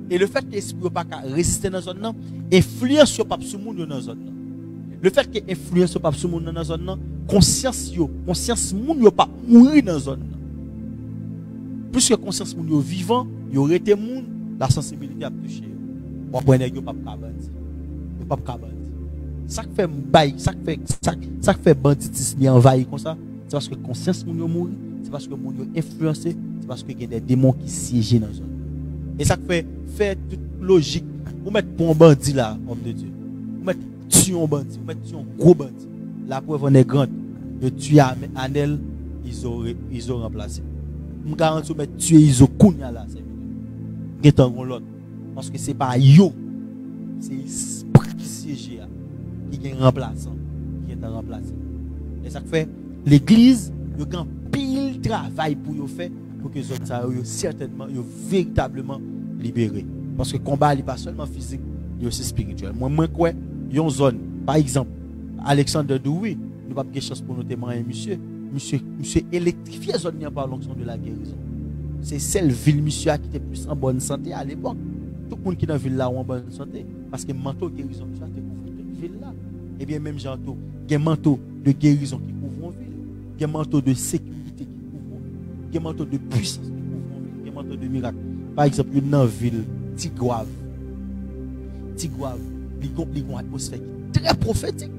Et le fait que l'esprit n'a pas résister dans la zone, influence sur le monde dans la zone. Le fait que influence pas sur monde dans la zone, conscience monde yo pas mourir dans la zone. Puisque conscience monde yo vivant, yo rete monde, la sensibilité a touché. Ou après nèg yo pas kabandi. Yo pas kabandi. Ça fait bail, ça fait banditisme envahi comme ça, c'est parce que conscience monde yo mourir, c'est parce que monde yo influencé, c'est parce que il y a des démons qui siègent dans la zone. Et ça fait toute logique. Vous mettez pour un bandit là, homme de Dieu. Vous mettez tuer un bandit, vous mettez un gros bandit. La preuve en est grande. Le tuer à Anel, ils ont remplacé. Je garantis que tuer Iso Kounia là, c'est mieux. L'autre. Parce que ce n'est pas yo, c'est l'esprit qui siège là, qui est remplaçant, qui est remplacé. Et ça fait l'église, il y a un pile travail pour yo faire pour que les autres soient certainement, véritablement libérés. Parce que le combat n'est pas seulement physique, il est aussi spirituel. Moi, quoi, il y a une zone, par exemple, Alexandre Doué, nous n'avons pas de chance pour nous témoigner, monsieur électrifié zone par l'onction de la guérison. C'est celle ville, monsieur, qui était plus en bonne santé à l'époque. Tout le monde qui est dans la ville là est en bonne santé. Parce que le manteau de guérison, monsieur, a couvert toute ville là. Et bien, même Janto, il y a un manteau de guérison qui couvre une ville. Il y a un manteau de sécurité qui couvre une ville. Il y a un manteau de puissance qui couvre une ville. Il y a un manteau de miracle. Par exemple, dans la ville, Tigouave, il y a une atmosphère très prophétique.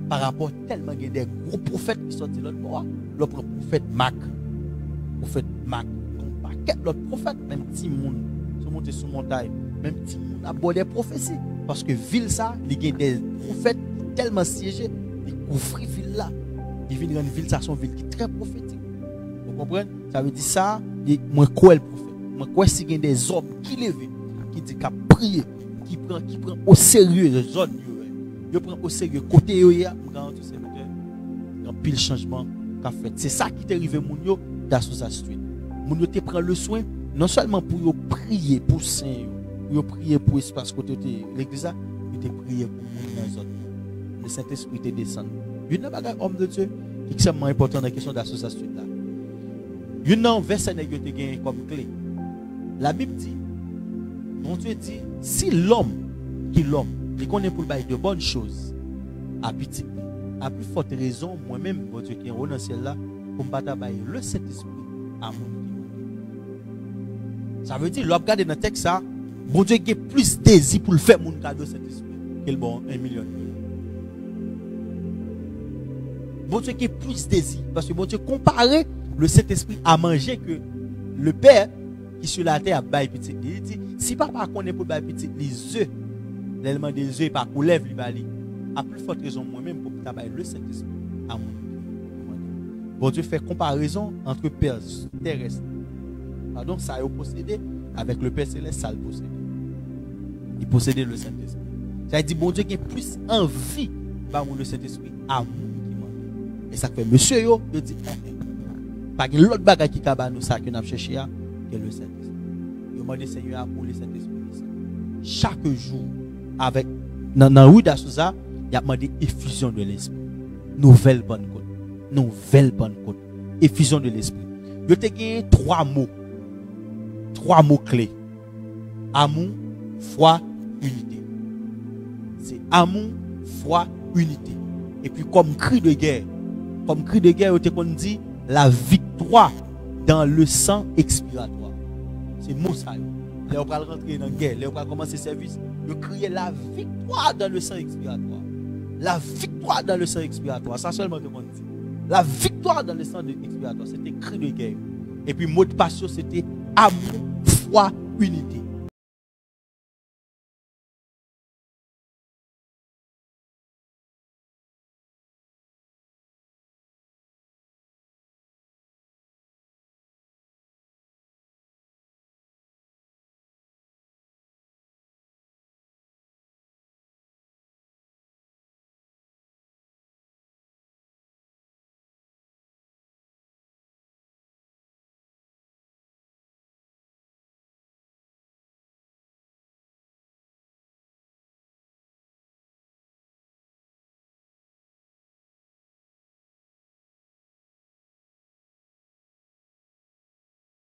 Par rapport tellement il y a des gros prophètes qui sont de l'autre bord. Le prophète Mac, l'autre prophète, même petit monde, sont montés sur montagne, même petit monde a beau des prophéties. Parce que ville ça, il y a des prophètes tellement siégés, ils couvrent ville là. Ils viennent dans une ville, ça sont ville qui est très prophétique. Vous comprenez? Ça veut dire ça, moi quoi le prophète? Moi quoi si il y a des hommes qui lèvent, qui disent qu'à prier, qui prend au sérieux les zones. Je prends au sérieux côté yo ya, c'est un pile changement qu'a fait. C'est ça qui t'est arrivé moun yo dans Sousa Street. Moun yo te prend le soin non seulement pour yo prier pour saint yo, prier pour espace côté l'église là, yo te prier pour moun dans zone. Le Saint-Esprit te descend. Il y a un homme de Dieu qui est extrêmement important dans la question de Sousa Street là. Il y a un verset que te gagné comme clé. La Bible dit, mon Dieu dit, si l'homme il connaît pour le bail de bonnes choses à petit, à plus forte raison, moi-même, mon Dieu qui est au ciel là, pour me battre le Saint-Esprit à mon qui. Ça veut dire, l'on regarde dans le texte ça, bon Dieu qui a plus désir pour le faire mon cadeau Saint-Esprit que le bon 1 million. Bon Dieu qui a plus désir, parce que bon Dieu comparé le Saint-Esprit à manger que le Père qui sur la terre a bail petit. Il dit, si papa connaît pour bail petit les œufs, l'élément des œufs par coulève li bali. À plus forte raison moi-même pour travailler le Saint-Esprit à mon. Bon Dieu fait comparaison entre père terrestre. Pardon, ça a possédé avec le Père céleste, ça le possédé. Il possédait le Saint-Esprit. Ça dit bon Dieu qui est plus envie par le Saint-Esprit à mon qui m'a. Et ça fait monsieur yo, il dit pas que l'autre bagage qui ka ba nous ça que n'a cherché que le Saint-Esprit. Il demande Seigneur pour le Saint-Esprit. Chaque jour avec dans rue d'Assouza, il y a demandé effusion de l'esprit. Nouvelle Pentecôte. Effusion de l'esprit. Je t'ai gagné 3 mots. 3 mots clés. Amour, foi, unité. C'est amour, foi, unité. Et puis comme cri de guerre, je t'ai dit la victoire dans le sang expiratoire. C'est mot ça. Là, on va rentrer dans la guerre, là, on va commencer le service. Je criais la victoire dans le sang expiratoire. La victoire dans le sang expiratoire. Ça seulement tout le monde dit. La victoire dans le sang expiratoire, c'était cri de guerre. Et puis, mot de passion, c'était amour, foi, unité.